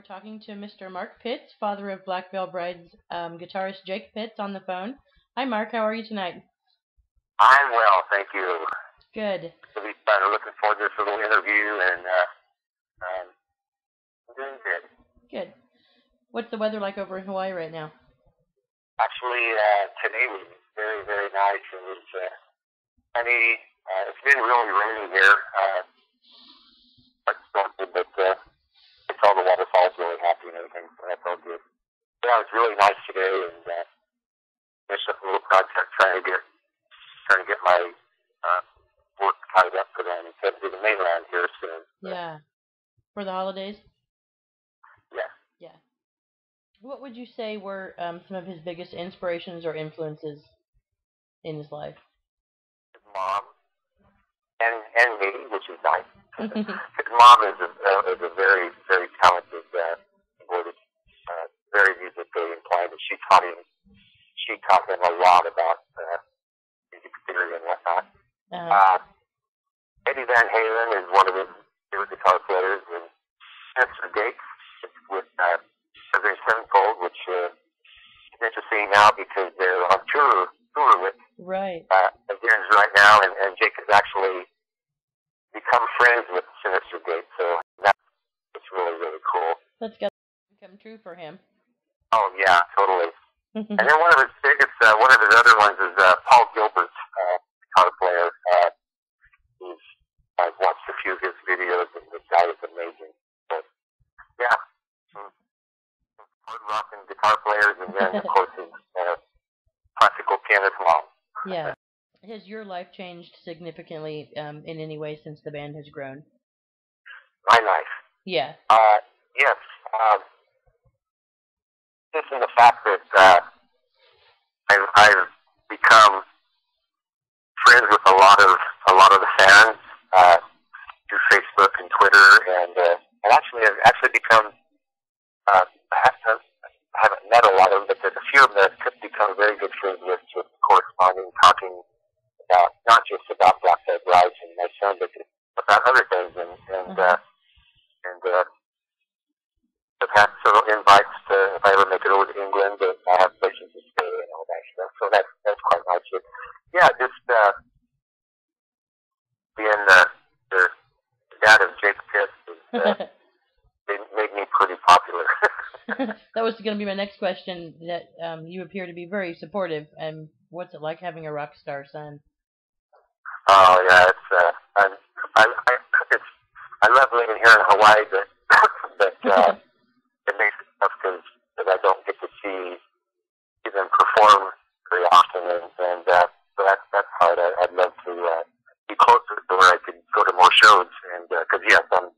talking to Mr. Mark Pitts, father of Black Veil Bride's guitarist Jake Pitts on the phone. Hi, Mark. How are you tonight? I'm well, thank you. Good. Really looking forward to this little interview, and I'm doing good. Good. What's the weather like over in Hawaii right now? Actually, today was very, very nice. It was sunny. It's been really rainy here. But it's all the waterfalls really happy and everything, so that's all good. Yeah, it was really nice today, and finished up a little project trying to get my work tied up for them instead of the mainland here soon. Yeah. For the holidays? Yeah. Yeah. What would you say were some of his biggest inspirations or influences in his life? His mom and me, which is nice. His mom is a very, very talented keyboardist, very musically inclined, and she taught him a lot about music theory and whatnot. Eddie Van Halen is one of his favorite guitar players, and Spencer Gates with Avenged Sevenfold, which is interesting now because they're on tour with again right now, and Jake has actually become friends with Sinister Gates, so that's really, really cool. That's got to become true for him. Oh yeah, totally. And then one of his other ones is Paul Gilbert, guitar player. I've watched a few of his videos, and the guy is amazing. But yeah, hard rock and guitar players, and then of course his classical pianist mom. Yeah. Has your life changed significantly in any way since the band has grown? My life? Yeah. Yes. Just in the fact that I've become friends with a lot of the fans through Facebook and Twitter, and I've actually become I haven't met a lot of them, but there's a few of them that have become very good friends with, just corresponding, talking about not just about Black Veil Brides and my son, but about other things, and I've had several invites to, if I ever make it over to England, that I have places to stay and all that stuff. So that's quite nice. But yeah, just being the dad of Jake Pitts made me pretty popular. That was going to be my next question. That you appear to be very supportive. And what's it like having a rock star son? Oh yeah, I love living here in Hawaii, but it makes it tough because I don't get to see them perform very often, and so that's hard. I'd love to be closer to where I could go to more shows, and because yes, I'm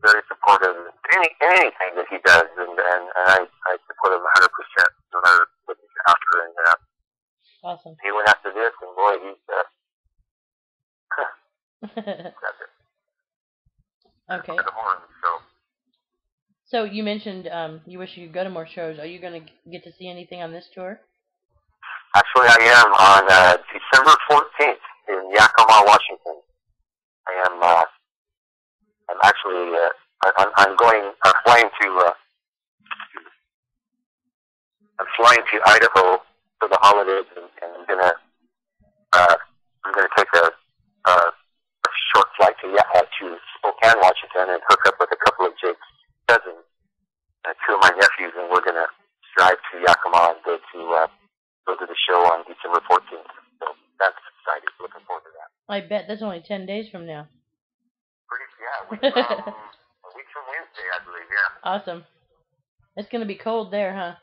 very supportive of anything that he does, and I support him 100%, no matter what he's after. And awesome. He went after this, and boy, he's okay. So you mentioned you wish you could go to more shows. Are you going to get to see anything on this tour? Actually, I am on December 14th in Yakima, Washington. I'm actually I'm flying to Idaho for the holidays, and I'm gonna take a short flight to Spokane, Washington, and hook up with a couple of Jake's cousins, two of my nephews, and we're gonna drive to Yakima and go to the show on December 14th. So that's exciting. Looking forward to that. I bet that's only 10 days from now. A week from Wednesday, I believe. Yeah. Awesome. It's gonna be cold there, huh?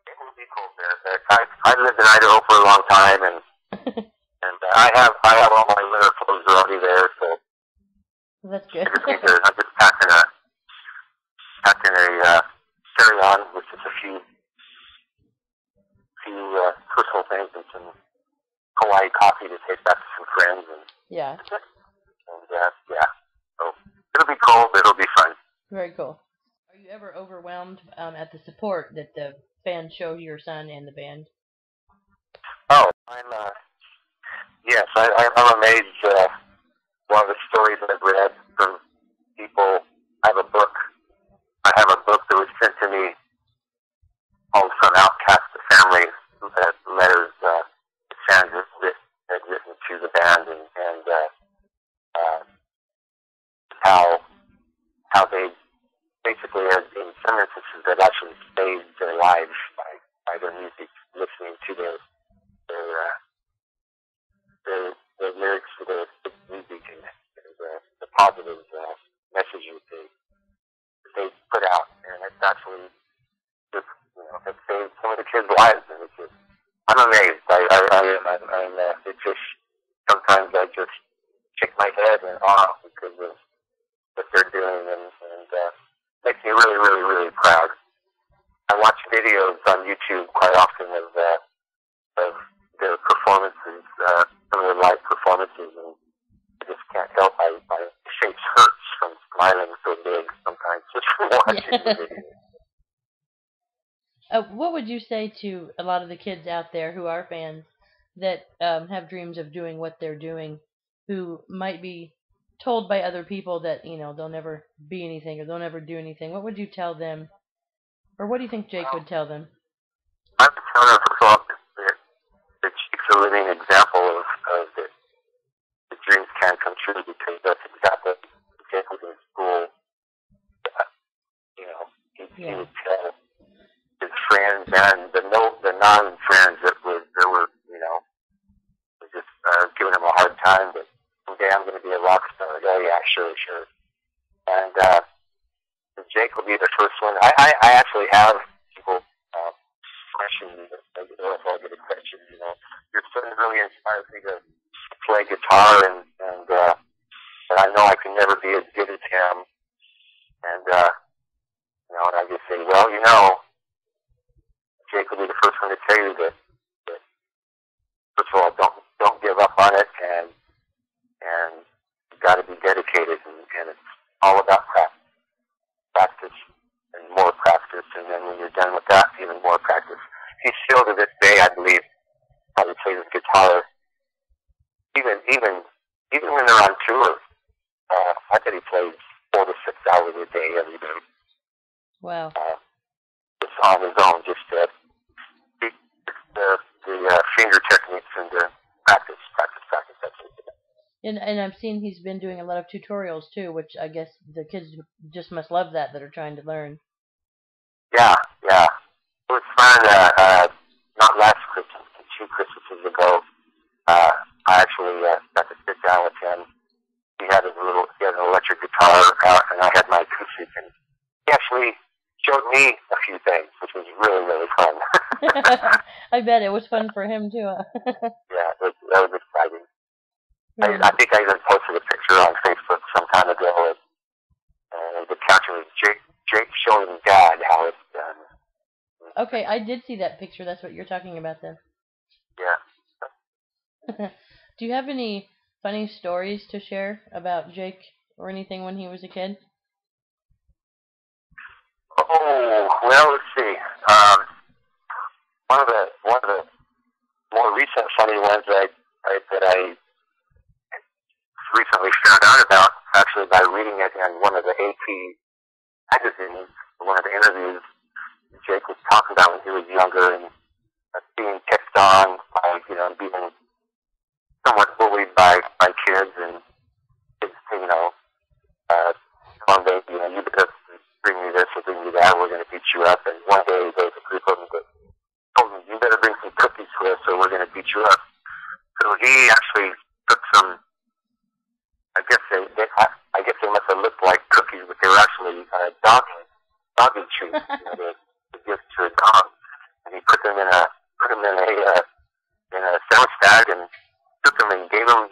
It will be cold there. But I've lived in Idaho for a long time, and I have all my winter clothes already there, so that's good. I'm just packing a carry-on with just a few personal things and some Hawaii coffee to take back to some friends, and yeah. So it'll be cold, but it'll be fun. Very cool. Are you ever overwhelmed at the support that the fans show your son and the band? Oh, yes, I'm amazed. One of the stories I've read from people. I have a book how they basically, in some instances, they've actually saved their lives by their music, listening to their the lyrics to the music and the positive messages they put out, and it's actually just it saved some of the kids' lives, and it's just I'm amazed. It's just sometimes I just shake my head in awe because of what they're doing, and makes me really, really, really proud. I watch videos on YouTube quite often of their performances, some of their live performances, and I just can't help. My face hurts from smiling so big sometimes just from watching the videos. What would you say to a lot of the kids out there who are fans that have dreams of doing what they're doing, who might be told by other people that they'll never be anything or they'll never do anything? What would you tell them, or what do you think Jake would tell them? I would tell them that Jake's a living example of the dreams can come true, because that's exactly what Jake was in school. He would tell his friends and the non-friends that were just giving him a hard time, but someday I'm going to be a rock star. Oh yeah, sure. And Jake will be the first one. I actually have people question me, if I'll get a question. Your son really inspires me to play guitar, and I know I can never be as good as him. And and I just say, well, Jake will be the first one to tell you that first of all, don't give up on it, and you got to be dedicated, and it's all about practice and more practice, and then when you're done with that, even more practice. He still to this day, I believe, probably plays his guitar, even when they're on tour. I bet he plays 4 to 6 hours a day every day. Wow. Just on his own, just the finger techniques and the practice. That's it. And I've seen he's been doing a lot of tutorials too, which I guess the kids just must love that are trying to learn. Yeah. It was fun. Not last Christmas, 2 Christmases ago. I actually got to sit down with him. He had an electric guitar out, and I had my acoustic, and he actually showed me a few things, which was really, really fun. I bet it was fun for him too. Yeah, that was exciting. I think I even posted a picture on Facebook some time ago, and the caption was Jake showing Dad how it's done. Okay, I did see that picture. That's what you're talking about then. Yeah. Do you have any funny stories to share about Jake or anything when he was a kid? Oh, well, let's see. One of the more recent funny ones that I recently found out about, actually by reading it in one of the AP magazines, one of the interviews. Jake was talking about when he was younger and being picked on by, being somewhat bullied by kids, and kids, one day, you better bring me this or bring me that, we're going to beat you up. And one day there was a group of them that told him, you better bring some cookies for us or we're going to beat you up. So he actually took some, I guess they must have looked like cookies, but they were actually doggy treats, to give to a dog. And he put them in a sandwich bag and took them and gave them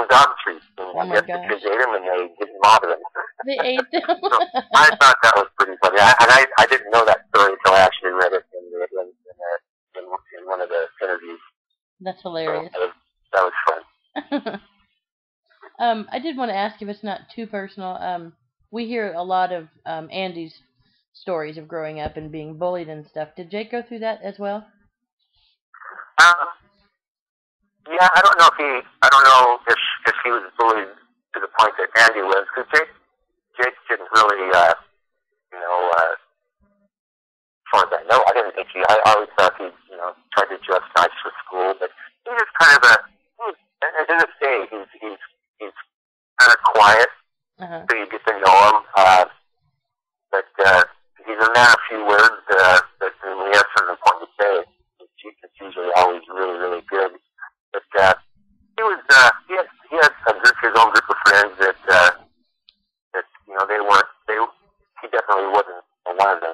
dog treats. And I guess the kids ate them and they didn't bother them. They ate them. So I thought that was pretty funny. I didn't know that story until I actually read it in one of the interviews. That's hilarious. So that was fun. I did want to ask, if it's not too personal, we hear a lot of Andy's stories of growing up and being bullied and stuff. Did Jake go through that as well? Yeah, I don't know if he was bullied to the point that Andy was, because Jake didn't really, as far as I know, I didn't think I always thought he, tried to dress nice for school, but he was kind of to this day, he's kind of quiet, so you get to know him. but he's a man of few words. But when he has something important to say, it's usually always really, really good. But he had his own group of friends that they weren't he definitely wasn't one of the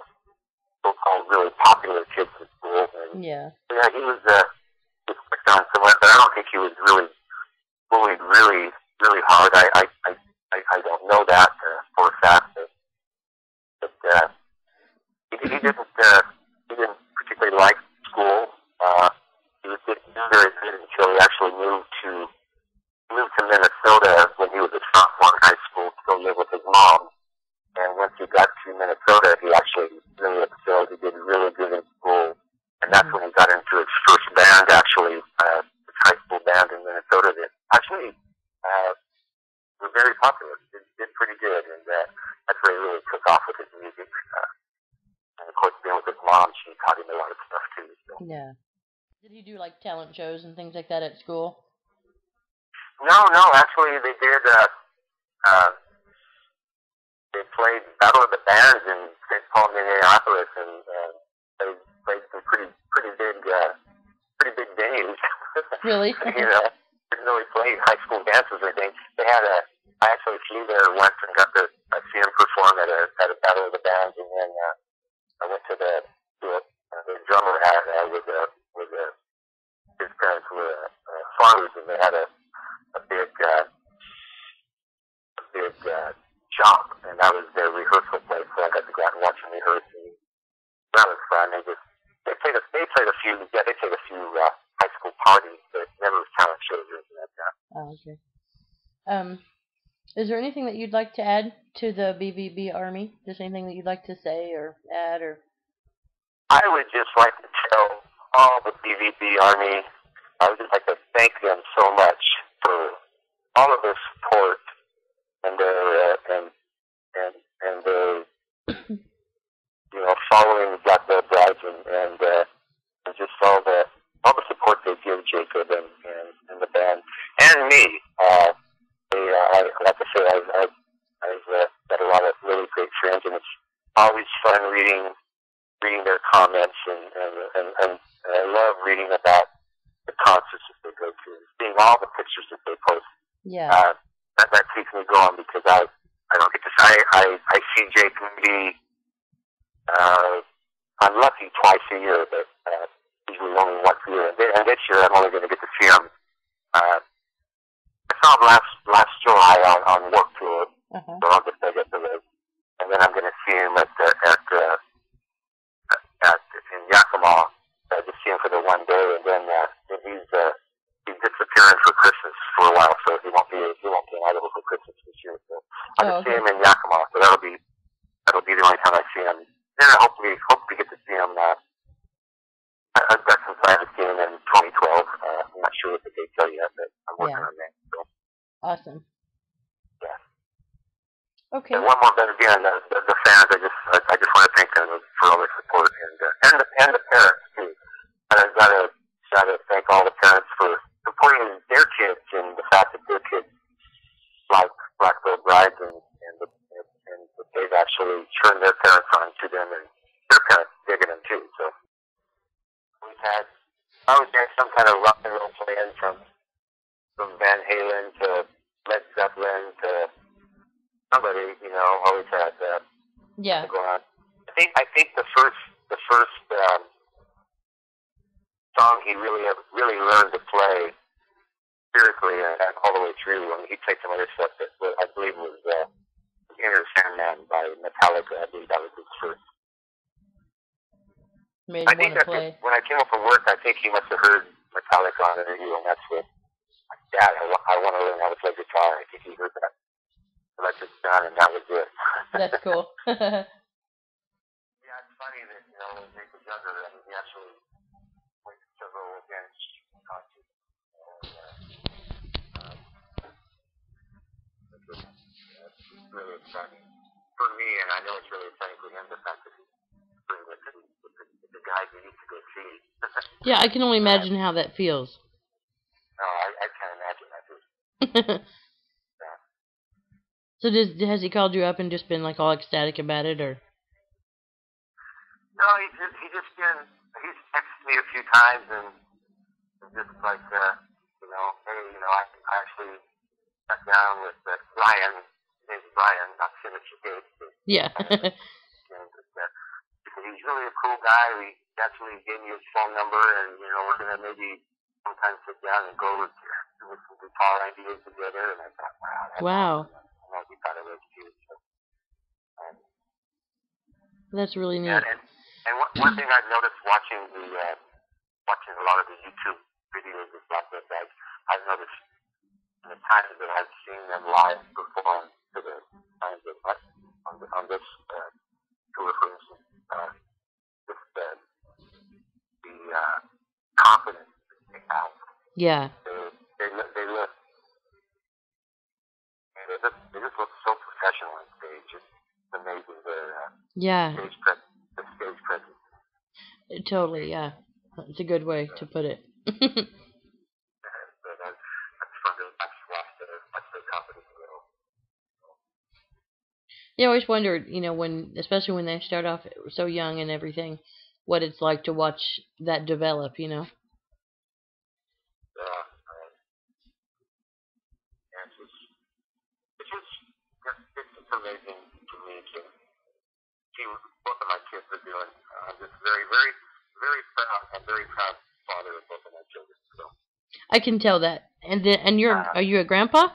so-called really popular kids in school. And, yeah, he was picked on somewhat, but I don't think he was really bullied really, really hard. I don't know that for a fact, but he didn't particularly like school. He was very good until he actually moved to Minnesota when he was a sophomore in high school to go live with his mom. And once he got to Minnesota, he actually really excelled. He did really good in school, and that's when he got into his first band, actually, his high school band in Minnesota. That actually were very popular. Did pretty good, and that's where he really took off with his music. And of course, being with his mom, she taught him a lot of stuff too. So. yeah. Did he do like talent shows and things like that at school? No, actually, they did. They played Battle of the Bands in St. Paul, Minneapolis, and they played some pretty big venues. Really? Didn't really play high school dances or anything. I actually flew there once and got to see him perform at a Battle of the Bands, and then I went to the drummer with his parents were farmers, and they had a big shop, and that was their rehearsal place. So I got to go out and watch them rehearse, and that was fun. They played a few high school parties, but never talent shows or anything like that. Oh, okay. Is there anything that you'd like to add to the BVB Army? Just anything that you'd like to say or add, or? I would just like to tell all the BVB Army, I would just like to thank them so much for all of their support and their following Black Belt Brides and just all the support they give Jacob and the band and me. Like I said, I've got a lot of really great friends, and it's always fun reading their comments, and I love reading about the concerts that they go to, and seeing all the pictures that they post. Yeah. That keeps me going because I don't get to I see Jake maybe I'm lucky twice a year, but usually only once a year. And this year I'm only going to get to see him. I saw him last July on Warp Tour, so I'll just get the list, and then I'm going to see him in Yakima. I just see him for the one day, and then he's disappearing for Christmas for a while, so he won't be in Idaho for Christmas this year. So I'll just see him in Yakima. So that'll be the only time I see him. Then I hope we get to see him. I've got some plans to see him in 2012. I'm not sure what the date's are yet, but I'm working on that. So. Awesome. Yeah. Okay. And one more bit again, the fans. I just want to thank them for all their support and the parents too. And I've got to thank all the parents for supporting their kids and the fact that their kids like Black Belt Brides and that they've actually turned their parents on to them, and their parents digging them too. So I always had some kind of rock and roll playing from Van Halen to Led Zeppelin to somebody, always had that going on. I think the first song he really learned to play seriously and all the way through. I mean, he played some other stuff that I believe was Inner Sandman by Metallica. I believe that was his first. I think that when I came up from work, I think he must have heard Metallica on the radio, and that's what, Dad, I want to learn how to play guitar. I think he heard that. So that's just done, and that was it. That's cool. Yeah, it's funny that, when Jake was younger, I mean, he actually went to go against concerts. It's really exciting for me, and I know it's really exciting for him, the fact that he's doing with the guys he needs to go see. Yeah, I can only imagine how that feels. No, I can't imagine that too. Yeah. So has he called you up and just been like all ecstatic about it, or? No, he's texted me a few times and just like, hey, I actually sat down with Brian, his name's Brian, not Signature Gates. Yeah. He's really a cool guy. He actually gave me his phone number, and we're gonna maybe sometime sit down and go with some guitar ideas together. And I thought, wow, that's awesome. I know he thought it was too. So, that's really neat. Yeah, and one thing I've noticed watching a lot of the YouTube videos and stuff that I've noticed in the times that I've seen them live perform to the times that on this tour, for instance, just the confidence that they have. Yeah. They just look so professional on stage. It's amazing. Yeah. The stage presence. Totally, yeah. That's a good way to put it. That's fun to watch the confidence grow. Yeah, I always wondered, especially when they start off so young and everything, what it's like to watch that develop, Yeah, it's amazing to me to see what both of my kids are doing. I'm just very, very, very proud. I'm very proud father of both of my children. So. I can tell that. And are you a grandpa?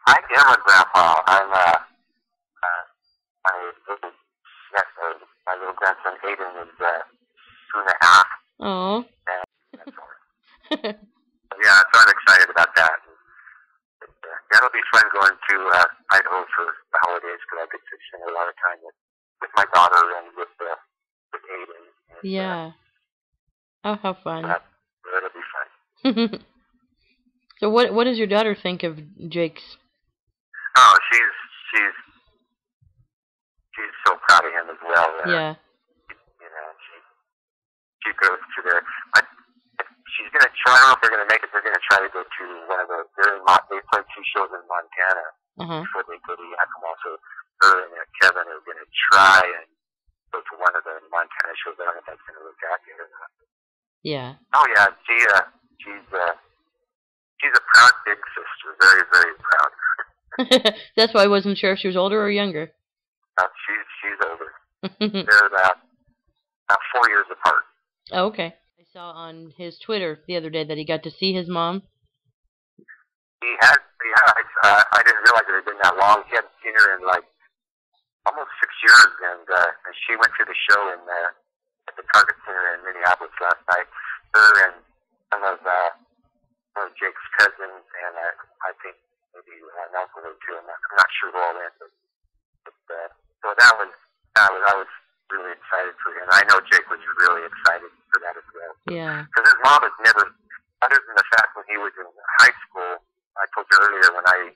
I am a grandpa. I'm my little grandson Aiden is 2.5. Oh. Yeah, so I'm excited about that. That'll be fun going to Idaho for the holidays because I get to spend a lot of time with my daughter and with Aiden. And, yeah. Oh, how fun. That'll be fun. So what does your daughter think of Jake's? Oh, she's so proud of him as well. Yeah. She goes to she's gonna try. I don't know if they're gonna make it. They're gonna try to go to one of they play 2 shows in Montana before they go to Yakima. So her and Kevin are gonna try and go to one of the Montana shows. I don't know if that's gonna look accurate or not. Yeah. Oh yeah, she's a proud big sister. Very, very proud. That's why I wasn't sure if she was older or younger. She's older. They're about 4 years apart. Oh, okay. I saw on his Twitter the other day that he got to see his mom. Yeah. I didn't realize it had been that long. He hadn't seen her in like almost 6 years, and she went to the show at the Target Center in Minneapolis last night. Her and some of Jake's cousins, and I think maybe an uncle or two. I'm not sure who all went, but so I was really excited for him. I know Jake was really excited for that as well. Yeah. Because his mom has never, other than the fact when he was in high school, I told you earlier when I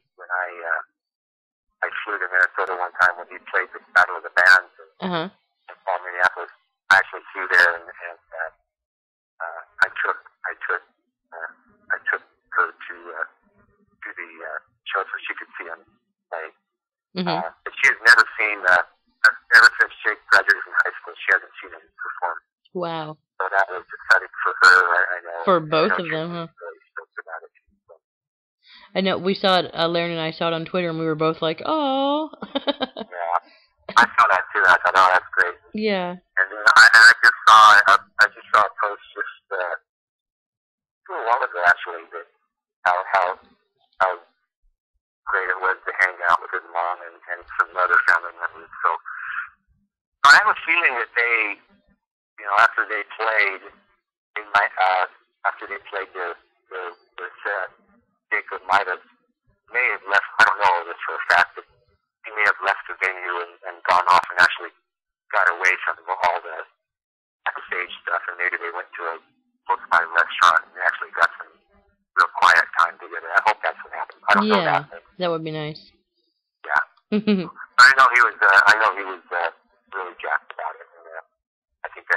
flew to Minnesota one time when he played the Battle of the Bands in Minneapolis. I actually flew there and I took her to the show so she could see him play. But she has never seen ever since Jake graduated from high school. She hasn't seen him perform. Wow. So that was exciting for her. I know. For both of them, huh? Really stoked about it. So. I know. We saw it. Lauren and I saw it on Twitter, and we were both like, "Oh." Yeah, I saw that too. I thought, "Oh, that's great." Yeah. And then I just saw a post just a while ago actually that how great it was to hang out with his mom and some other family members. So I have a feeling that they, after they played, after they played their set, Jacob may have left. I don't know this for a fact, but he may have left the venue and gone off and actually got away from all the backstage stuff, and maybe they went to a close by restaurant and actually got some real quiet time together. I hope that's what happened. I don't know that. That would be nice. Yeah. I know he was really jacked about it. And, I think they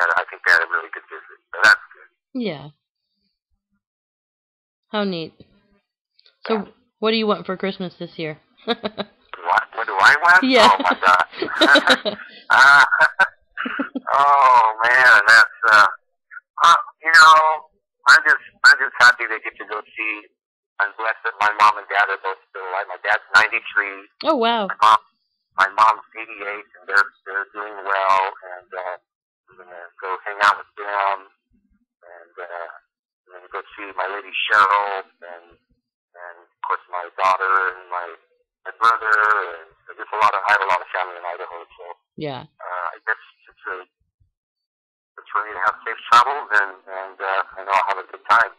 had a really good visit. So that's good. Yeah. How neat. So, what do you want for Christmas this year? What do I want? Yeah. Oh my God. Oh man, that's you know, I'm just happy they get to go see. I'm blessed that my mom and dad are both still alive. My dad's 93. Oh wow. My mom's 88, and they're doing well. And I'm gonna go hang out with them, and I'm gonna go see my lady Cheryl, and of course my daughter and my brother, and just I have a lot of family in Idaho, so Yeah. I guess it's ready to have safe travels, and I know I'll have a good time.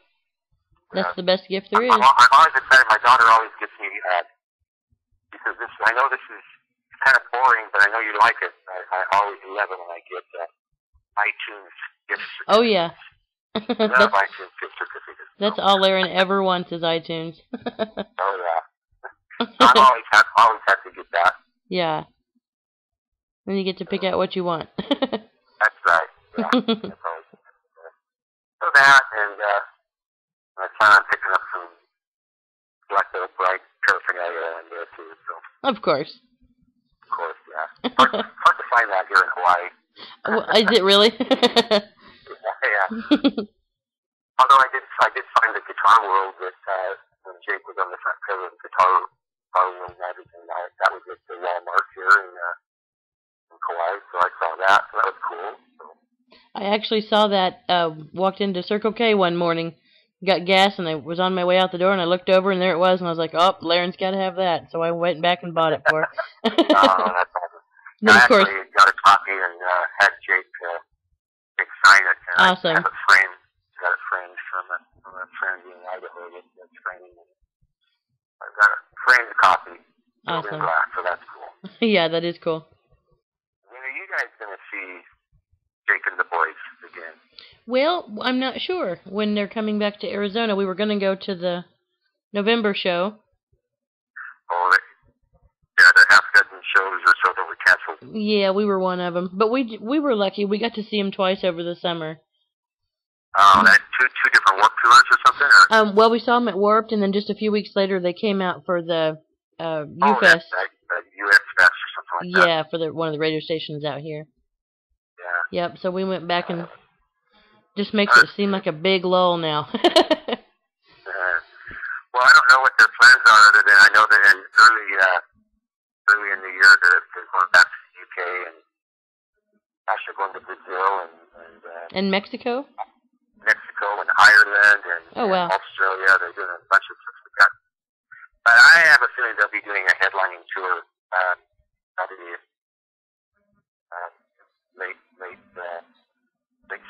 That's the best gift there is. I'm always excited. My daughter always gets me because I know this is kind of boring, but I know you like it. I always love it when I get iTunes gift certificates. Oh yeah. Love iTunes gift certificates. That's all Aaron ever wants is iTunes. Oh yeah. I've always had to get that. Yeah. Then you get to pick out what you want. That's right. Yeah. That's always so that, and I plan on picking up some Black Oak Bright paraphernalia in there too. So. Of course. Of course, yeah. Hard to find that here in Hawaii. Is it really? Yeah. Although I did find the Guitar World that when Jake was on the front cover of the Guitar World magazine. That was at the Walmart here in Kauai, so I saw that. So that was cool. So. I actually saw that. Walked into Circle K one morning, got gas, and I was on my way out the door, and I looked over, and there it was, and I was like, "Oh, Lauren's got to have that." So I went back and bought it for her. Oh, that's awesome. But I of course, actually got a copy and had Jake sign it. And awesome. I have it framed. Got it framed from a friend in Idaho that's framing it. I've got a framed copy. Awesome. In glass, so that's cool. Yeah, that is cool. When are you guys gonna see Jake and the boys again? Well, I'm not sure when they're coming back to Arizona. We were going to go to the November show. Oh, the half dozen shows or so that were canceled. Yeah, we were one of them. But we were lucky. We got to see them twice over the summer. Oh, that's two different Warped tours or something? Or? Well, we saw them at Warped, and then just a few weeks later, they came out for the U-Fest. Oh, that's U.S. Fest or something like that. Yeah, for one of the radio stations out here. Yeah. Yep, so we went back and just makes it seem like a big lull now. Well, I don't know what their plans are other than I know that in early in the year they're going back to the UK and actually going to Brazil and Mexico? Mexico and Ireland and, wow. And Australia. They're doing a bunch of trips like that. But I have a feeling they'll be doing a headlining tour probably late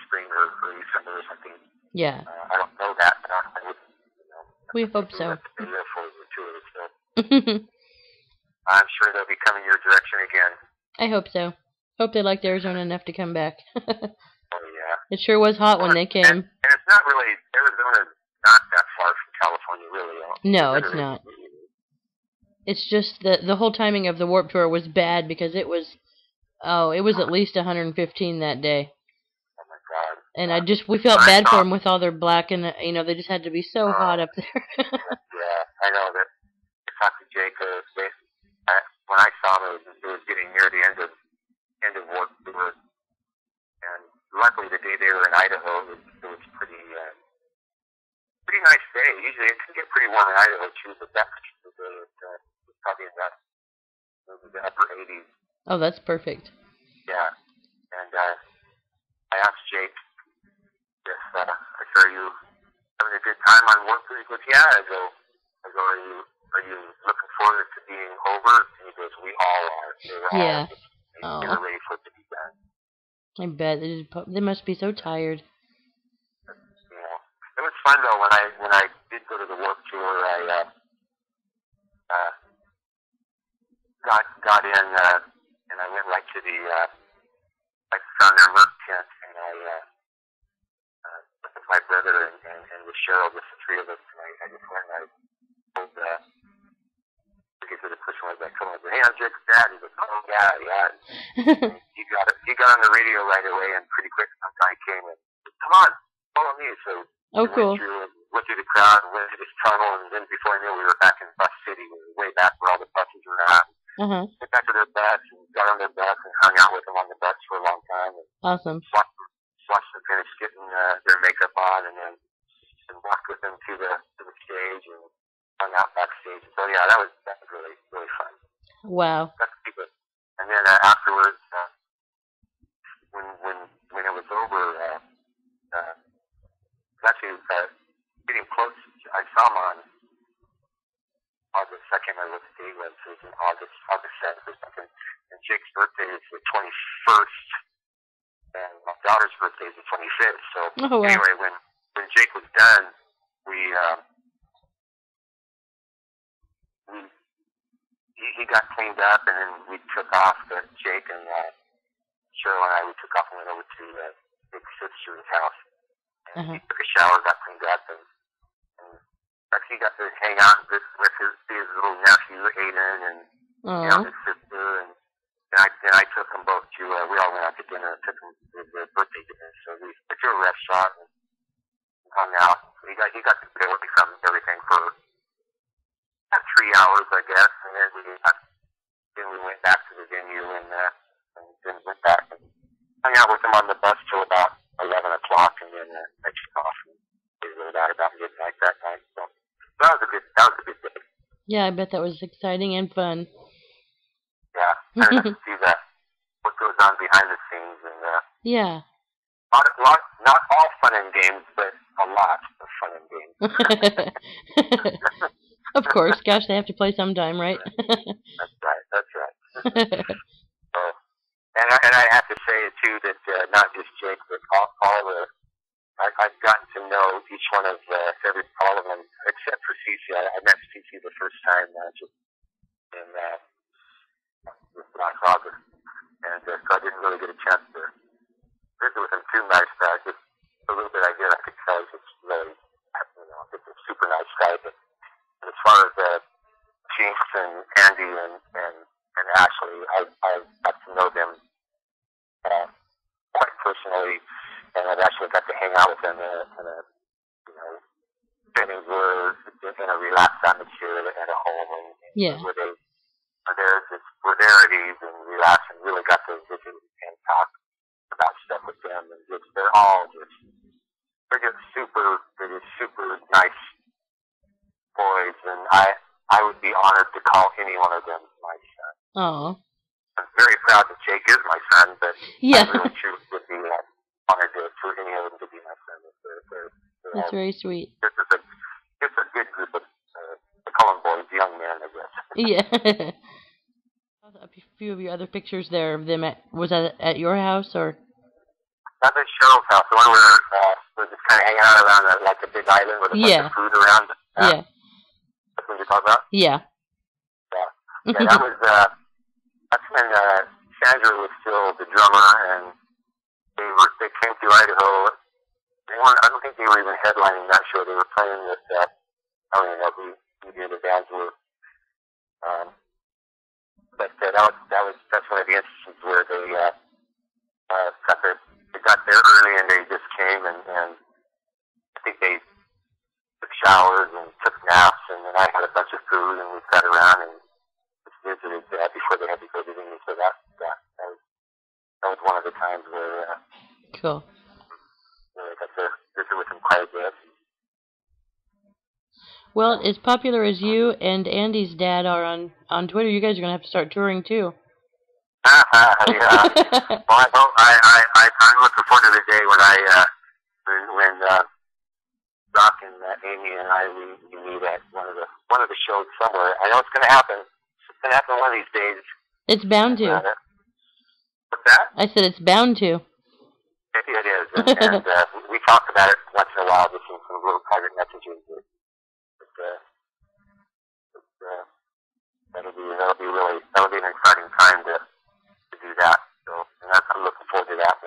spring or early summer or something. Yeah. I don't know that, but I would. We hope so. I'm sure they'll be coming your direction again. I hope so. Hope they liked Arizona enough to come back. Oh yeah. It sure was hot when they came. And it's not really Arizona's not that far from California, really. No, it's not. It's just the whole timing of the Warped Tour was bad because it was at least 115 that day. Oh my God. And we felt bad for them with all their black and they just had to be so hot up there. Yeah, I know that. I talked to Jake. When I saw them, it was getting near the end of Warped Tour, and luckily the day they were in Idaho, it was pretty nice day. Usually it can get pretty warm in Idaho too, but that particular day it was probably in the upper 80s. Oh, that's perfect. Yeah, and I asked Jake if I said, "Are you having a good time on Warped Tour?" He goes, "Yeah." I go, Are you looking forward to being over? And he goes, "We all are." Yeah. They're ready for it to be done. I bet they must be so tired. Yeah. It was fun though when I did go to the Warped Tour. I got in and I went right to the I found their merch tent and I with my brother and with Cheryl, just the three of us. And I just went and I told to the person was like, "Come on, hey, I'm Jake's dad." He goes, "Oh yeah." He got on the radio right away, and pretty quick some guy came and said, "Come on, follow me." So cool. Went through the crowd and went to this tunnel, and then before I knew it, we were back in Bus City, way back where all the buses were at. Went back to their bus and got on their bus and hung out with them on the bus for a long time. Awesome. watched them finish getting their makeup on, and walked with them to the stage and hung out backstage. So yeah, that was really really fun. Wow. That's pretty good. And then afterwards, when it was over, actually getting close, I saw him on August 2nd. I looked at the date, so it was in August 7th or something. And Jake's birthday is the 21st, and my daughter's birthday is the 25th. So anyway, when Jake was done, he got cleaned up, and then we took off. Jake and Cheryl and I, we took off and went over to Big Sister's house. And he took a shower, got cleaned up, and he got to hang out with his little nephew Aiden and his sister, and I took them both to. We all went out to dinner and took them to their birthday dinner. So we went to a restaurant and hung out. He got to get away from everything for about 3 hours, I guess, and then we went back to the venue and then went back and hung out with him on the bus till about 11 o'clock, and then I took off and we rolled out about midnight that night. So that was a good day. Yeah, I bet that was exciting and fun. Yeah, I got to see what goes on behind the scenes, and yeah. Not all fun and games, but a lot of fun and games. Of course, gosh, they have to play sometime, right? That's right. So, and I have to say too that not just Jake, but all the I've gotten to know each one of all of them except for Cece. I met Cece the first time just in last August, and so I didn't really get a chance to visit with him too much. Just a little bit I did. I could tell he's really, just a super nice guy. But as far as Jinx and Andy and Ashley, I got to know them quite personally, and I've actually got to hang out with them in a in a relaxed atmosphere at a home, and where we're there at ease and relax, and really got to visit and talk about stuff with them, and they're just super nice boys, and I would be honored to call any one of them my son. Oh. I'm very proud that Jake is my son, but I really truly would be honored for any of them to be my son. That's very sweet. It's a good group of, I call them boys, young men, I guess. Yeah. A few of your other pictures there of them was that at your house, or? That's at Cheryl's house, the one where we're just kind of hanging out around like a big island with a bunch of food around. Yeah. That's what you're talking about? Yeah. Yeah, that's when Sandra was still the drummer, and they came to Idaho. I don't think they were even headlining that show. They were playing with, I don't even know who the other bands were. But that's one of the instances where they got there early, and they just came, and I think they took showers and took naps, and then I had a bunch of food, and we sat around and just visited before they had to go to me. So that was one of the times where cool. I got to visit with them quite a bit. Well, as popular as you and Andy's dad are on Twitter, you guys are going to have to start touring too. Yeah. Well, I'm looking forward to the day when Doc and Amy and I we meet at one of the shows somewhere. I know it's going to happen. It's going to happen one of these days. It's bound to. What's that? I said it's bound to. It is, and we talk about it once in a while, just in some little private messages. That'll be an exciting time to do that. So, and I'm looking forward to that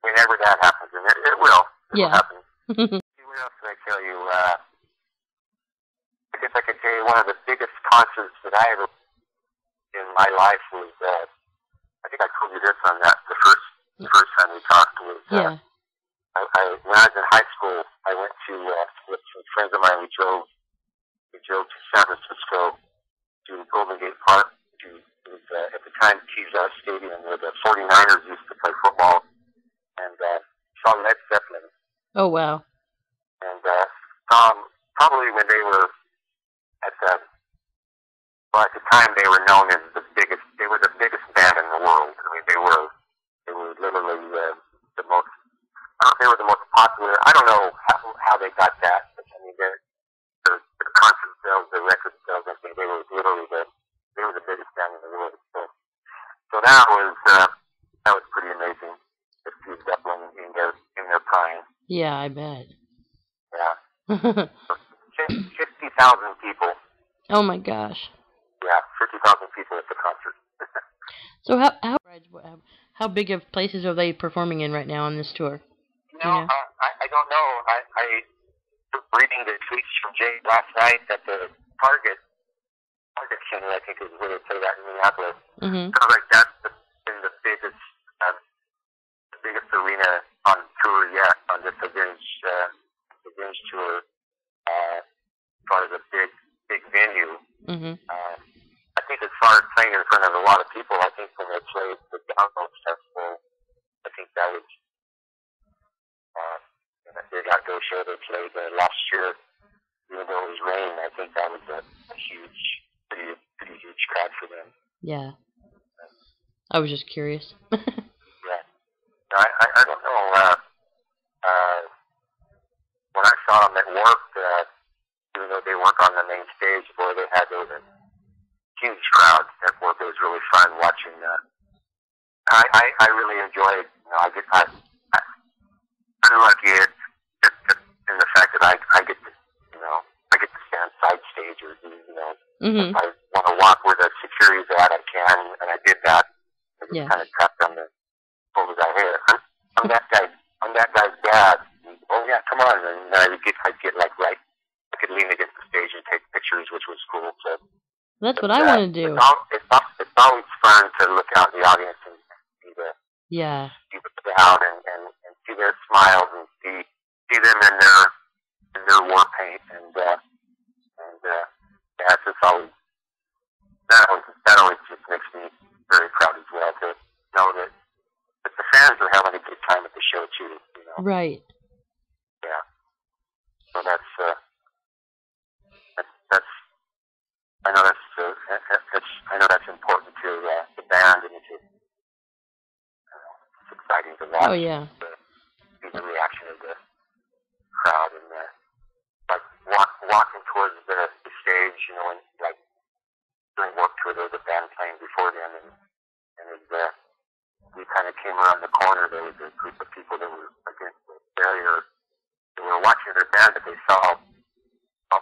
whenever that happens, and it will. It will happen. What else can I tell you? I guess I could tell you one of the biggest concerts that I ever in my life was. I think I told you this on the first time we talked was. When I was in high school, I went to with some friends of mine. We drove to San Francisco to Golden Gate Park. At the time, Keys Stadium, where the 49ers used to play football. saw Led Zeppelin, Oh, wow. and saw 'em probably when they were at the well, at the time they were known as the biggest. They were the biggest band in the world. I mean, they were literally the most. I don't know if they were the most popular. I don't know how they got that. But, I mean, the concert sales, the record sales. I think they were literally they were the biggest band in the world. So that was pretty amazing to see Zeppelin in their prime. Yeah, I bet. Yeah, Oh 50,000 people. my gosh. Yeah, 50,000 people at the concert. So how big of places are they performing in right now on this tour? Do you know? I don't know. I was reading the tweets from Jay last night that the Target Center, I think is where they play that in Minneapolis. Mhm. Sounds like that's been the biggest arena on tour yet on this Avenge tour. As far as a big venue. Mhm. I think as far as playing in front of a lot of people, I think when they played the Download Festival, I think that was in a big outdoor show they played last year. Even though it was rain, I think that was a huge, pretty huge crowd for them. Yeah. I was just curious. Yeah. I don't know. When I saw them at work, even though they weren't on the main stage, boy, they had those huge crowds at work. It was really fun watching. I really enjoyed. I'm lucky in the fact that I get to, I get to stand side stage or Mhm. if I want to walk where the security's at, I can, and I did that. I just Yeah. kind of tapped on the told the guy, hey, I'm that guy. I'm that guy's dad. And, oh yeah, come on. And I'd get like right. I could lean against the stage and take pictures, which was cool. So That's what I want to do. It's always fun to look out in the audience and Yeah. see the crowd and see their smiles and see them in their war paint and yeah, it's just always that always just makes me very proud as well to know that the fans are having a good time at the show too. Right. Yeah. So that's I know that's important to the band, and it's exciting to watch. Oh yeah. See the reaction of the crowd and like walking towards the stage, and like during work tour, there was a band playing before them, and as we kind of came around the corner, there was a group of people that were against the barrier. They were watching their band, but they saw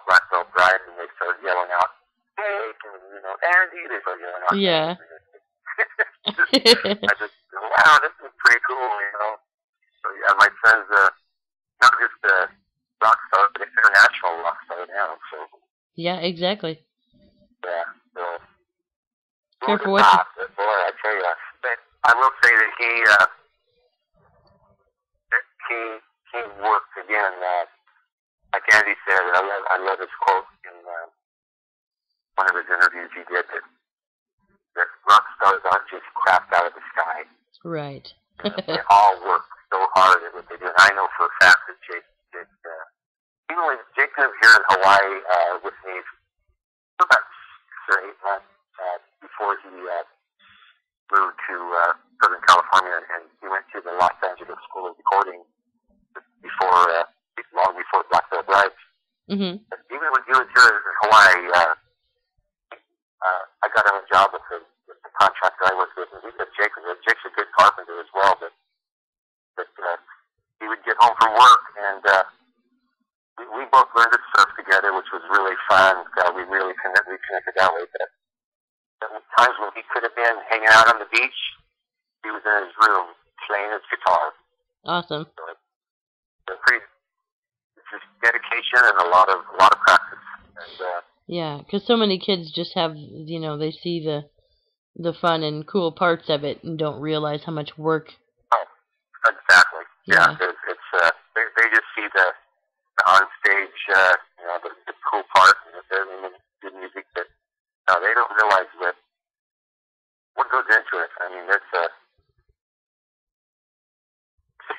Black Belt Bride, and they started yelling out, "Hey, Andy!" They started yelling out. Yeah. I just, wow, this is pretty cool. So yeah, my friend's not just a rock star, but an international rock star now. So Yeah, exactly. yeah, so Careful what you... boy, I tell you, but I will say that he worked again. Like Andy said, I love his quote in one of his interviews he did that rock stars aren't just crapped out of the sky. Right. They all work so hard at what they do. And I know for a fact that Jake even when Jake lived here in Hawaii with me for about 6 or 8 months before he moved to Southern California, and he went to the Los Angeles School of Recording long before Black Veil Brides. Mhm. Even when he was here in Hawaii, I got him a job with the contractor I worked with, and he said Jake's a good carpenter as well, but he would get home from work, and we both learned to surf together, which was really fun. We really connected that way. But there were times when he could have been hanging out on the beach, he was in his room playing his guitar. Awesome. So it's just dedication and a lot of practice. And Yeah, because so many kids just have, they see the fun and cool parts of it and don't realize how much work. oh, exactly. Yeah. It's they just see the on stage, the cool part and the good music. But no, they don't realize what goes into it. I mean, it's a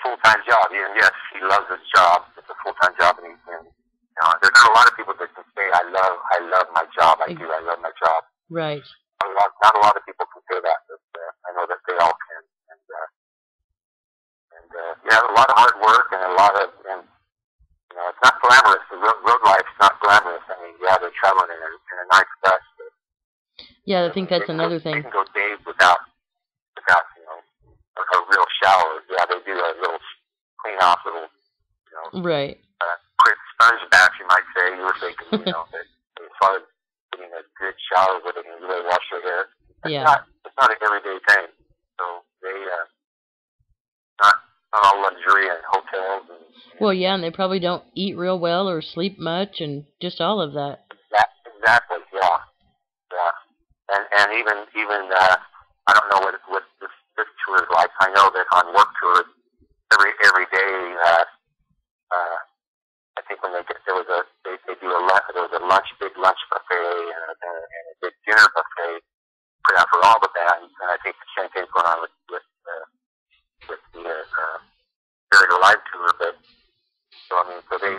full-time job. and yes, he loves his job. It's a full-time job, and there's not a lot of people that can say, I love my job. I love my job. Right. Not a lot of people can say that, but I know that they all can. Yeah, a lot of hard work and a lot of, it's not glamorous. The road life's not glamorous. I mean, yeah, they're traveling in a nice bus. But, yeah, I think that's another thing. They can go days without a real shower. Yeah, they do a little clean off, little, right. Quick sponge bath, you might say. You were thinking, that as far as getting a good shower where they can really wash their hair. It's not an everyday thing. So they, not all luxury and hotels. Well, yeah, and they probably don't eat real well or sleep much and just all of that. Exactly, yeah. And even I don't know what this tour is like. I know that on work tours, every day, I think when they do a lunch, there was a big lunch buffet and a big dinner buffet put out for all the bands, and I think the same thing's going on with the Buried Alive tour. But so they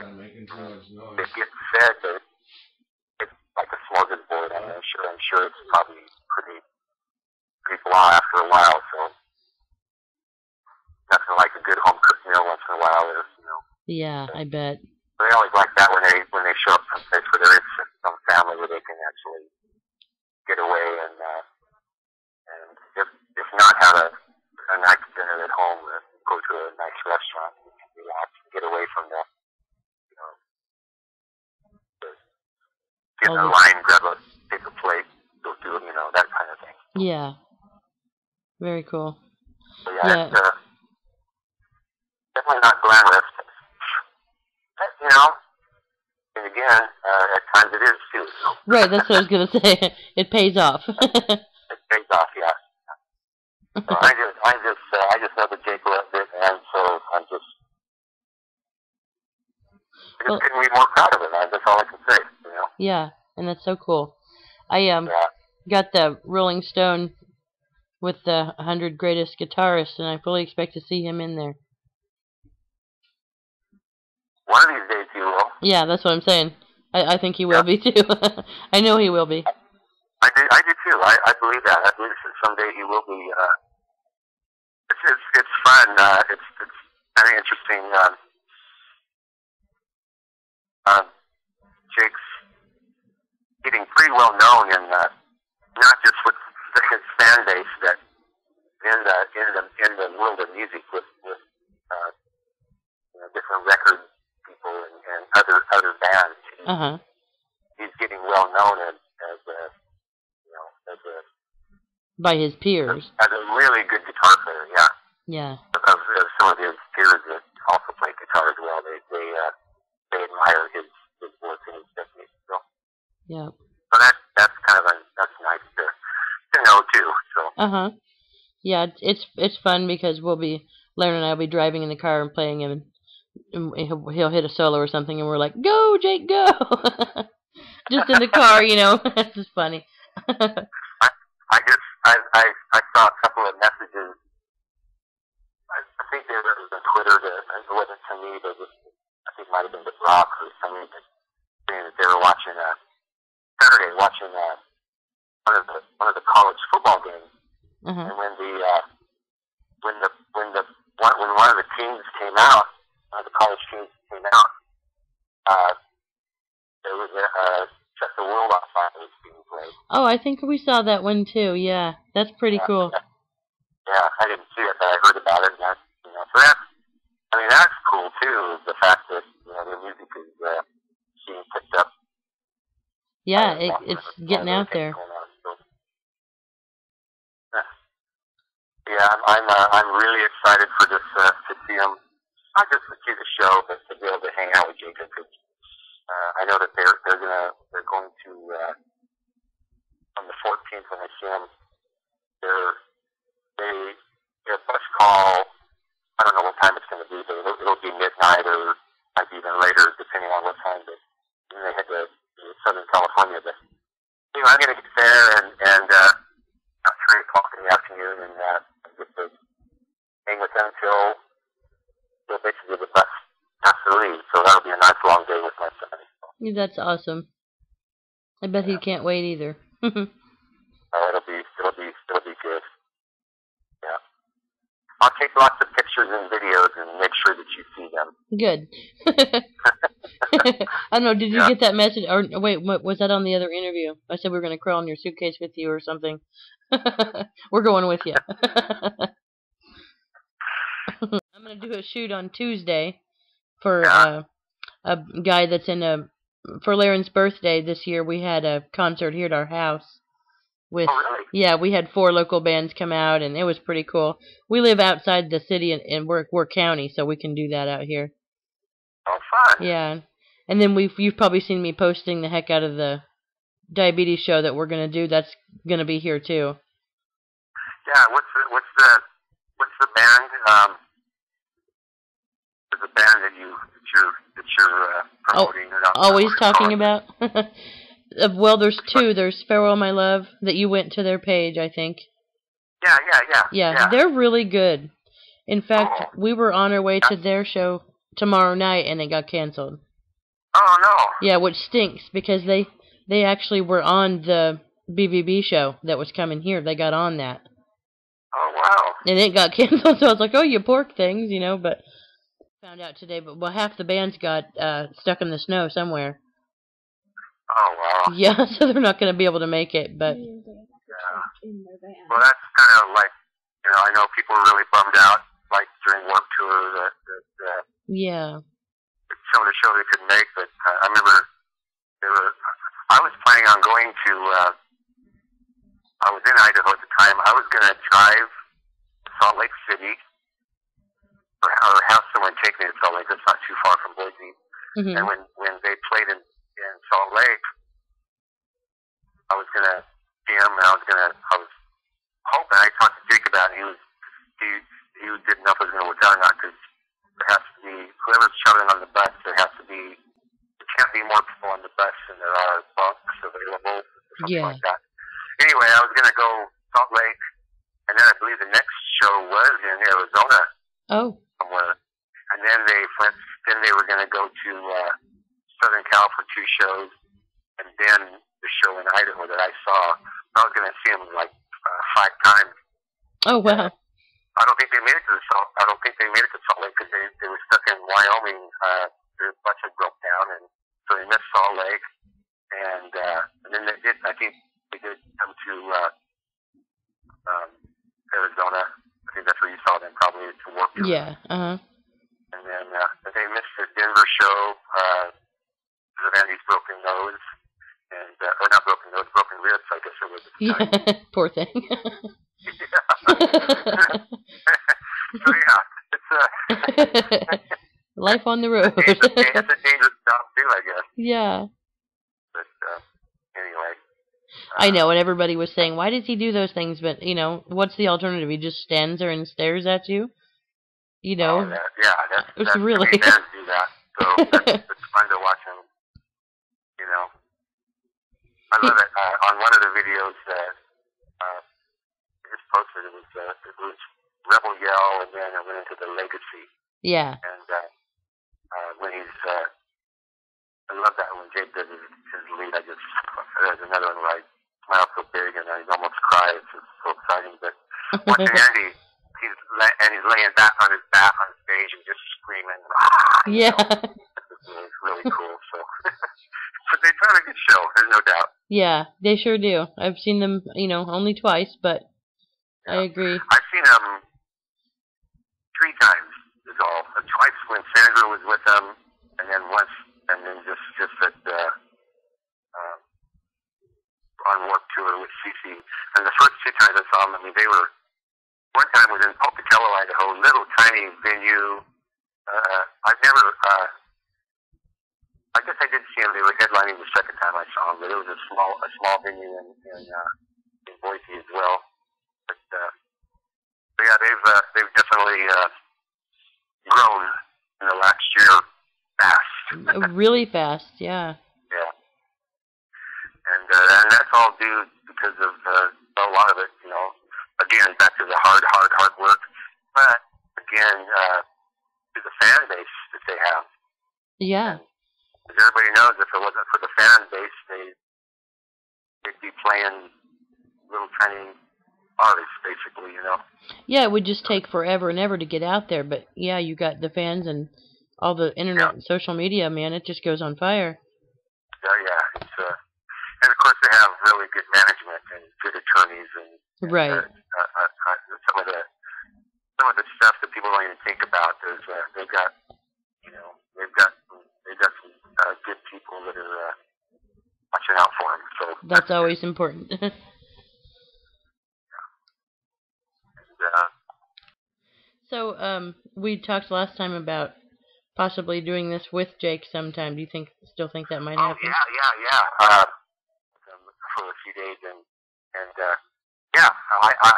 get fed, but it's like a smorgasbord. I'm sure it's probably pretty blah after a while. So nothing like a good home cooked meal once in a while. Yeah, I bet. They always like that when they show up someplace where there is some family where they can actually get away and if not have a nice dinner at home, go to a nice restaurant and relax and get away from the get in a line, take a plate, go do that kind of thing. Yeah. Very cool. So yeah. It's definitely not glamorous. And again, at times it is too. So. Right, that's what I was gonna say. It pays off. It pays off, yeah. So I just know that Jake loves it, and so I just couldn't be more proud of it, man. That's all I can say, Yeah, and that's so cool. I got the Rolling Stone with the 100 greatest guitarists, and I fully expect to see him in there. One of these days he will. Yeah, that's what I'm saying. I think he will be too. I know he will be. I do too. I believe that. I believe that someday he will be. It's fun. It's very interesting. Jake's getting pretty well known in not just with his fan base, that in the world of music with different record people and other bands. He's getting well known as by his peers. As a really good guitar player, yeah. Yeah. Of some of his peers that also play guitar as well, they admire his voice and his technique. So. Yeah. So that's kind of that's nice to know too. So. Yeah, it's fun because Lerner and I'll be driving in the car and playing him, and he'll hit a solo or something, and we're like, "Go, Jake, go!" Just in the car, It's just funny. I saw a couple of messages. I think they were on Twitter. It wasn't to me, but I think it might have been to Brock or somebody saying that they were watching Saturday one of the college football games, and when one of the teams came out, one of the college teams came out, there was Set the World on Fire was being played. Oh, I think we saw that one too. Yeah, that's pretty cool. Yeah, I didn't see it, but I heard about it. And so that's cool too. The fact that the music is being picked up. Yeah, it's getting out there. Yeah, I'm really excited for this to see him. Not just to see the show, but to be able to hang out with Jacob. I know that they're going to on the 14th when I see them. Their bus call. I don't know what time it's going to be, but it'll be midnight or might be even later, depending on what time. But they head to Southern California. But I'm going to get there and about 3 o'clock in the afternoon and get to hang with them till basically the bus has to leave, so that'll be a nice long day with my son. Yeah, that's awesome. I bet he can't wait either. It'll be good. Yeah. I'll take lots of pictures and videos and make sure that you see them. Good. I don't know. Did you get that message? Or wait, what, was that on the other interview? I said we were going to crawl in your suitcase with you or something. We're going with you. I'm going to do a shoot on Tuesday for a guy that's in a. For Laren's birthday this year, we had a concert here at our house. With really? Yeah, we had 4 local bands come out, and it was pretty cool. We live outside the city, and we're county, so we can do that out here. Oh, fun. Yeah, and then you've probably seen me posting the heck out of the diabetes show that we're gonna do. That's gonna be here too. Yeah. What's the band? The band that you're promoting. Always talking about. Well, there's 2. There's Farewell My Love that you went to their page, I think. Yeah, they're really good. In fact, we were on our way to their show tomorrow night, and it got canceled. Oh no. Yeah, which stinks because they actually were on the BVB show that was coming here. They got on that. Oh wow. And it got canceled, so I was like, oh, you poor things, you know. But found out today, but half the bands got stuck in the snow somewhere. Oh wow. Yeah, so they're not going to be able to make it, but. Yeah. Well, that's kind of like, I know people are really bummed out, like during Warped Tour, that Yeah. some of the shows they couldn't make, but I remember I was planning on going to, I was in Idaho at the time. I was going to drive to Salt Lake City, or have someone take me to Salt Lake. It's not too far from Boise. Mm-hmm. And when they played in Salt Lake, I was going to see him, and I was hoping. I talked to Jake about it. He didn't know if it was going to work out or not, because there has to be, whoever's traveling on the bus, there can't be more people on the bus than there are bunks available, or something like that. Anyway, I was going to go Salt Lake, and then I believe the next show was in Arizona. Oh. Somewhere. And then they were going to go to Southern Cal for 2 shows, and then the show in Idaho that I saw. I was going to see them like 5 times. Oh wow! I don't think they made it to Salt Lake because they were stuck in Wyoming. Their bus had broke down, and so they missed Salt Lake. And then they did. I think they did come to Arizona. I think that's where you saw them, probably to work. Yeah. And then they missed the Denver show. The Andy's broken nose. And, or not broken nose, broken ribs, I guess it was at the time. Poor thing. So yeah, it's life on the road. it's a dangerous job too, I guess. Yeah. But anyway. I know, and everybody was saying, why does he do those things? But, what's the alternative? He just stands there and stares at you? Oh, that's really. Bands do that. So it's fun to watch him. I love it. On one of the videos that just posted, it was Rebel Yell, and then I went into the Legacy. Yeah. And when I love that when Jake does his lead. There's another one where I smile so big and I almost cry. It's just so exciting. But watching Andy, he's laying back on his back on stage and just screaming. Yeah. It's really cool. So. But they put on a good show, there's no doubt. Yeah, they sure do. I've seen them, only twice, but yeah. I agree. I've seen them 3 times is all. Twice when Sandra was with them, and then once, and then just at on Warped Tour with CC. And the first 2 times I saw them, one time was in Pocatello, Idaho, little tiny venue. I guess I did see them. They were headlining the second time I saw them, but it was a small venue in Boise as well. But yeah, they've definitely grown in the last year fast. Really fast, yeah. Yeah, and that's all due because of a lot of it. Again, back to the hard work, but again, to the fan base that they have. Yeah. As everybody knows, if it wasn't for the fan base, they'd be playing little tiny artists, basically, you know. Yeah, it would just take forever and ever to get out there, but yeah, you got the fans and all the internet and social media, man, it just goes on fire. Yeah. And of course they have really good management and good attorneys and Right. some of the stuff that people don't even think about is they've got some good people that are watching out for them. So that's always important. and, So, we talked last time about possibly doing this with Jake sometime. Do you still think that might happen? yeah. For a few days and yeah,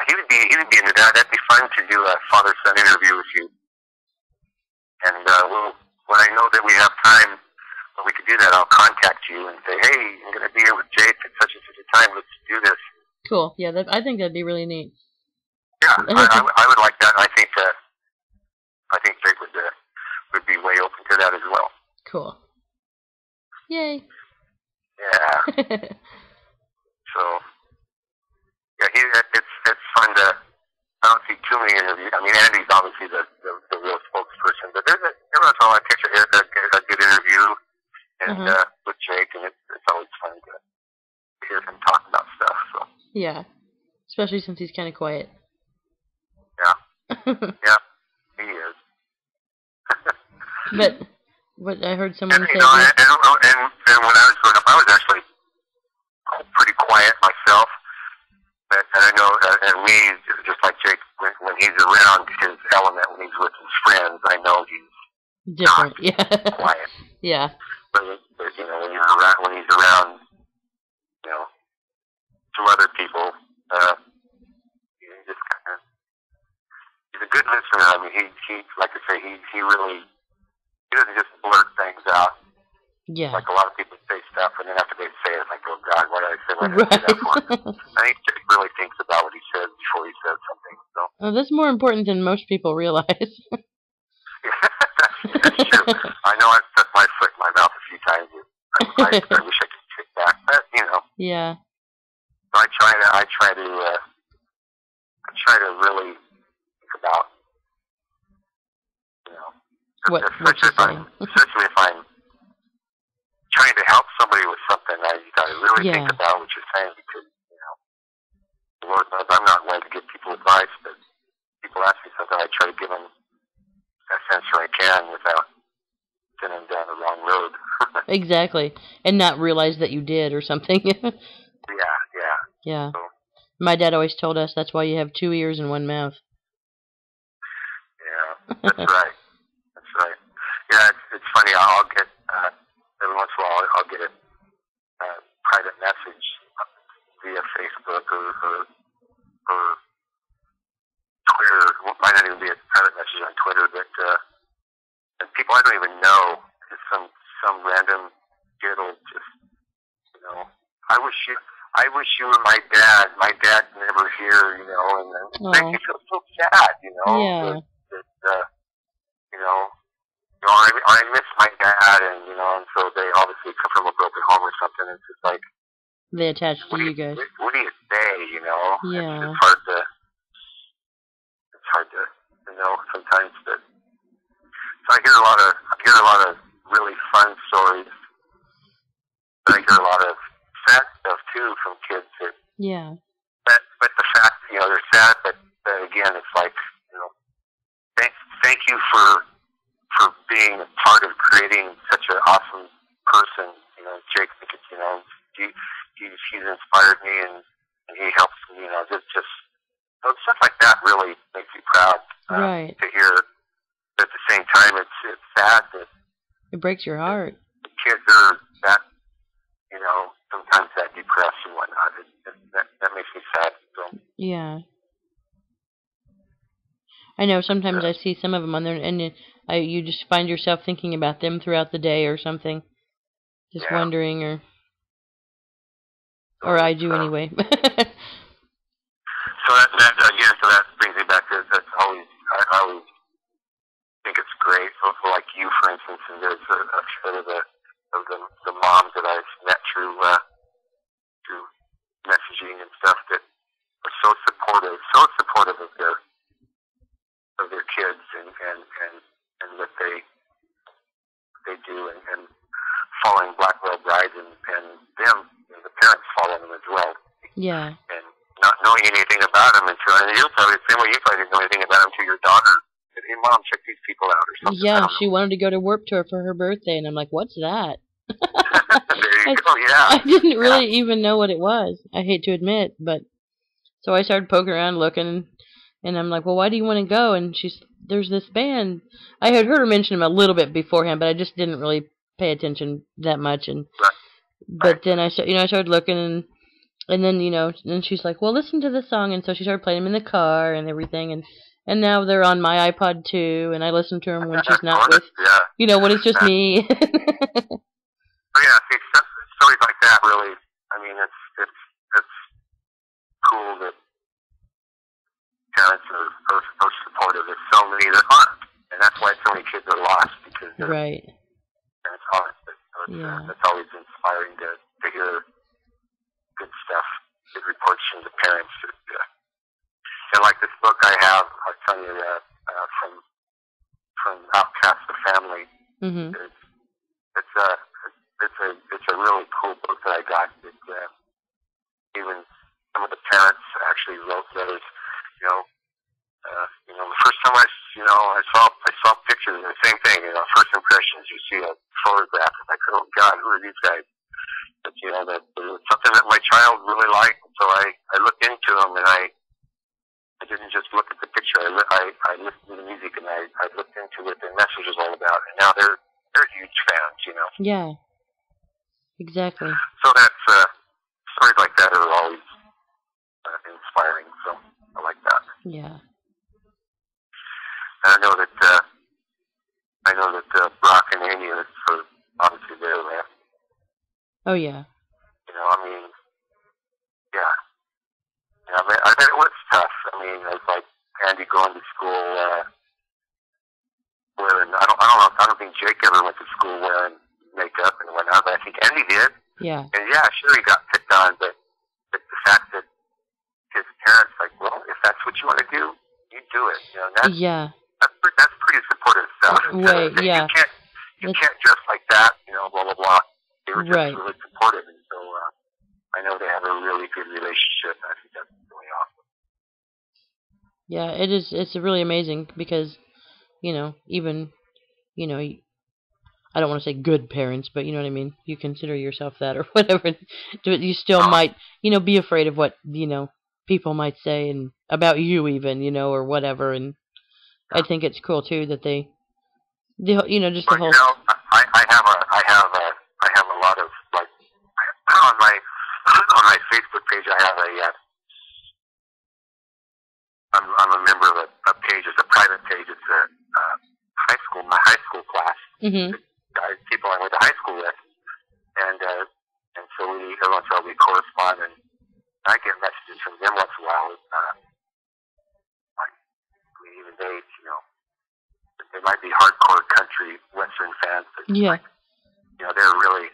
he would be into that. That'd be fun to do a father-son interview with you. And when I know that we have time when we could do that, I'll contact you and say, hey, I'm going to be here with Jake at such and such a time. Let's do this. Cool. Yeah, I think that'd be really neat. Yeah, I would like that. I think Jake would be way open to that as well. Cool. Yay. Yeah. So, yeah, it's fun to. I don't see too many interviews. I mean, Andy's obviously the real spokesperson, but every once in a while I picture a good interview and with Jake, and it's always fun to hear him talk about stuff. So. Yeah, especially since he's kind of quiet. Yeah. Yeah, he is. But I heard someone say. And when I was growing up, I was actually pretty quiet myself. And I know, and me, just like Jake, when he's around his element, when he's with his friends, I know he's different. Not quiet. Yeah. But you know, when he's around, you know, some other people, he just kind of, he's a good listener. I mean, he like I say, he really, he doesn't just blurt things out. Yeah. Like a lot of people say stuff, and then after they say it, it's like, oh God, what did I say? What did I say that for? I think Jake really thinks about what he says before he says something. So. Oh, that's more important than most people realize. That's true. I know I've put my foot in my mouth a few times. I wish I could kick back, but you know. Yeah. So I try to really think about, you know, what you're saying. Especially if I'm trying to help somebody with something, I gotta really think about what you're saying, because, you know, the Lord knows I'm not one to give people advice, but people ask me something, I try to give them the answer I can without sending them down the wrong road. Exactly. And not realize that you did or something. Yeah. So, my dad always told us that's why you have 2 ears and 1 mouth. Yeah, that's right. That's right. Yeah, it's funny. I'll get every once in a while I'll get a private message via Facebook or Twitter. Well, might not even be a private message on Twitter, but and people I don't even know. Just some random kid will just, you know, I wish you were my dad. My dad's never here, you know, and it makes me feel so sad, you know. Yeah. That you know, I miss my dad, and you know, and so they obviously come from a broken home or something. It's just like they attach to you guys. What do you say, you know? Yeah. It's hard to know sometimes. But so I hear a lot of really fun stories. But I hear a lot of sad stuff too from kids that. Yeah. But the fact, you know, they're sad, but again, it's like, you know, thank you for being a part of creating such an awesome person. You know, Jake, you know, he's inspired me and he helps me. You know, just so stuff like that really makes me proud. Right. To hear. But at the same time, it's sad that it breaks your heart. The kids are that, you know, sometimes that depressed and whatnot. That makes me sad. So. Yeah. I know sometimes I see some of them on there, and you just find yourself thinking about them throughout the day or something, just wondering, or I do anyway. So that brings me back to that's always I always think it's great like you, for instance, and there's a few of the moms that I've met through messaging and stuff that are so supportive of their kids and what they do, and following Black Veil Brides, and them, the parents follow them as well. Yeah. And not knowing anything about them until, and you'll probably the same way you probably didn't know anything about them until your daughter said, "Hey, Mom, check these people out," or something. Yeah, she wanted to go to Warped Tour for her birthday, and I'm like, "What's that?" There you go. Yeah. I didn't really even know what it was. I hate to admit, but so I started poking around, looking, and I'm like, "Well, why do you want to go?" And there's this band. I had heard her mention them a little bit beforehand, but I just didn't really pay attention that much. And but then I started looking, and then and she's like, "Well, listen to this song," and so she started playing them in the car and everything, and now they're on my iPod too, and I listen to them when she's not with, when it's just me. Oh, yeah, see, stories like that really, I mean, it's cool that parents are supportive. There's so many that aren't, and that's why so many kids are lost, because right. parents aren't. It's always inspiring to hear good stuff, good reports from the parents. And like this book I have, I'll tell you that from Outcast the Family. Mm-hmm. It's a really cool book that I got. That even some of the parents actually wrote letters. The first time I saw pictures, and the same thing. First impressions. You see a photograph, and like, oh God, who are these guys? But that there was something that my child really liked, so I looked into them, and I didn't just look at the picture. I listened to the music, and I looked into what the message was all about, and now they're huge fans. Yeah. Exactly. So that's stories like that are always inspiring. So I like that. Yeah. And I know that Brock and Amy are obviously there. Oh yeah. I mean, yeah. I bet it was tough. I mean, it was like Andy going to school wearing. I don't think Jake ever went to school wearing makeup and whatnot, but I think Andy did. Yeah. And yeah, sure, he got picked on, but the fact that his parents, like, well, if that's what you want to do, you do it. That's pretty supportive stuff. Right. Yeah. You can't dress like that. Blah blah blah. They were just right. really supportive, and so I know they have a really good relationship. I think that's really awesome. Yeah, it is. It's really amazing because, even, I don't want to say good parents, but you know what I mean? You consider yourself that or whatever. You still might, be afraid of what, people might say and about you even, or whatever. And I think it's cool too that just the whole. I have a lot of, like, on my Facebook page, I have I'm a member of a page. It's a private page. It's my high school class. Mm-hmm. People I went to high school with, and so every once in a while we correspond, and I get messages from them once in a while. Even they might be hardcore country Western fans, but yeah, they're really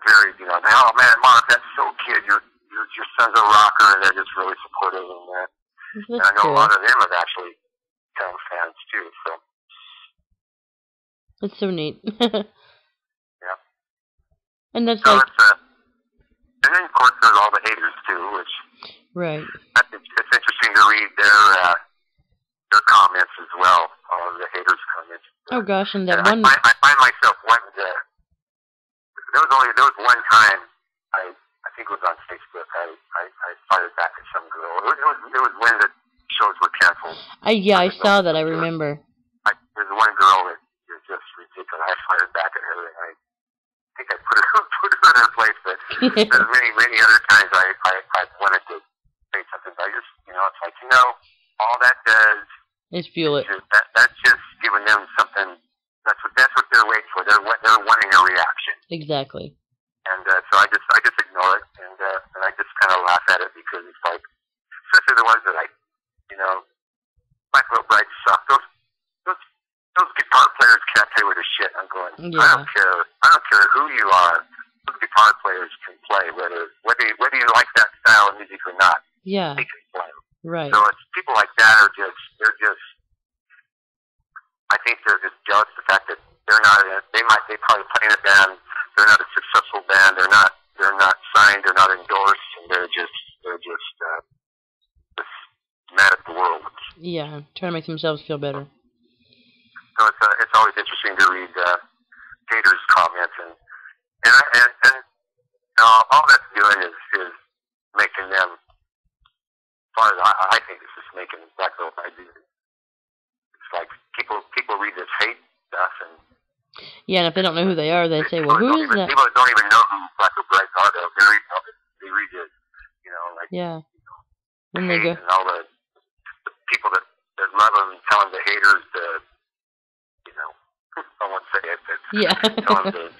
very oh man, Mark, that's so kid, your son's a rocker, and they're just really supportive, and I know a lot of them have actually become fans too. So. That's so neat. Yeah. And that's and then of course there's all the haters too, which right. It's interesting to read their comments as well, the haters' comments. Oh gosh, and that one. I find myself wanting to. There was one time I think it was on Facebook. I fired back at some girl. It was when the shows were canceled. I saw that. I remember. There's one girl that is just ridiculous. I fired back at her, and I think I put her in her place. But there's many other times I wanted to say something. But I just it's like all that does is fuel it. That's just giving them something. That's what they're waiting for. They're wanting a reaction. Exactly. And so I just ignore it, and I just kind of laugh at it because it's like, especially the ones that Black Veil Brides suck. Those shit. I'm going, Yeah. I don't care who you are, who guitar players can play, whether you like that style of music or not. Yeah. They can play. Right. So it's people like that they're just, I think they're just jealous of the fact that they probably play in a band, they're not a successful band, they're not signed, they're not endorsed, and they're just mad at the world. Yeah, trying to make themselves feel better. So it's always interesting to read haters' comments, and all that's doing is making them. As far as I think it's just making Black Veil Brides. It's like people read this hate stuff, and yeah, and if they don't know who they are, they say, "Well, who is that?" People don't even know who Black Veil Brides are. They read it, like yeah, and they go, and all the people that love them tell them the haters to, I won't say it, but yeah. tell them to.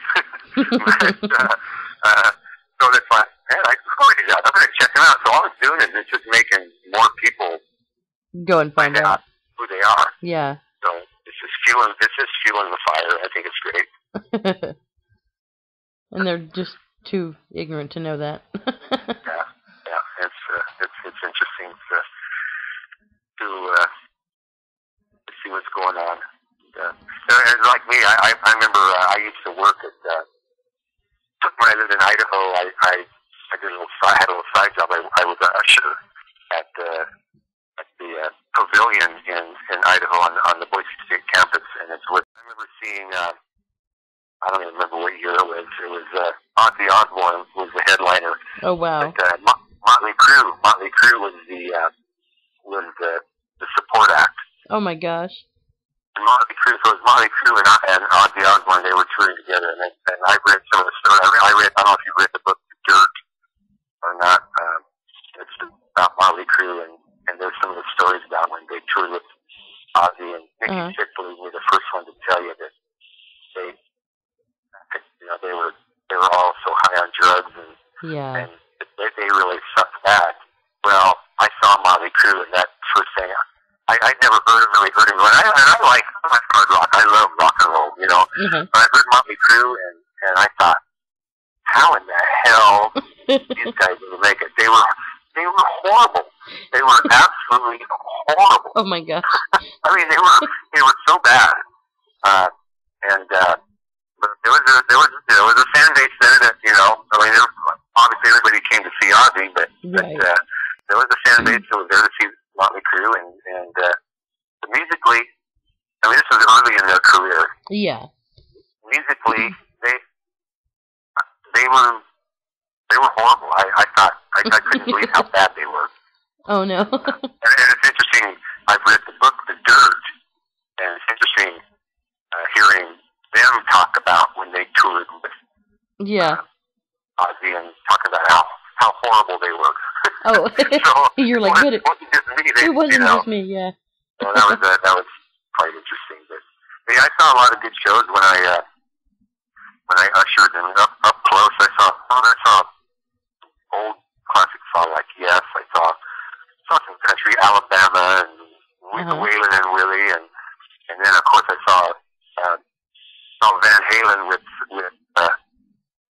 So that's why, man, I'm going to check them out. So all it's doing is it's just making more people go and find out who they are. Yeah. So it's just fueling the fire. I think it's great. And they're just too ignorant to know that. yeah, it's interesting to see what's going on. And like me, I remember I used to work at when I lived in Idaho. I had a little side job. I was an usher at the pavilion in Idaho on the Boise State campus, and I remember seeing. I don't even remember what year it was. It was Ozzy Osbourne was the headliner. Oh wow! But Motley Crue was the support act. Oh my gosh! And Motley Crue, so it was Motley Crue and Ozzy Osbourne. They were touring together, and I read some of the stories. I don't know if you read the book Dirt or not. It's about Motley Crue, and there's some of the stories about when they toured with Ozzy, and Mickey Sixley were the first one to tell you that they were all so high on drugs, and they really sucked bad. Well, I saw Motley Crue, and that first thing, I'd never really heard him. I like hard rock. I love rock and roll, Mm-hmm. But I heard Motley Crue, and I thought, how in the hell these guys will make it? They were horrible. They were absolutely horrible. Oh my gosh! I mean, they were so bad. But there was a fan base there that obviously everybody came to see Ozzy, but there was a fan base that was there to see Motley Crue, and musically, I mean, this was early in their career. Yeah. Musically, they were horrible. I thought I couldn't believe how bad they were. Oh no. And it's interesting. I've read the book The Dirt, and it's interesting hearing them talk about when they toured with Ozzy, and talk about how horrible they were. Oh, so you're like, good. It wasn't just me. It wasn't just me, yeah. So that was quite interesting. But yeah, I saw a lot of good shows when I ushered them up close. I saw old classic songs like Yes. I saw some country, Alabama, and Waylon and Willie, and then of course I saw Van Halen with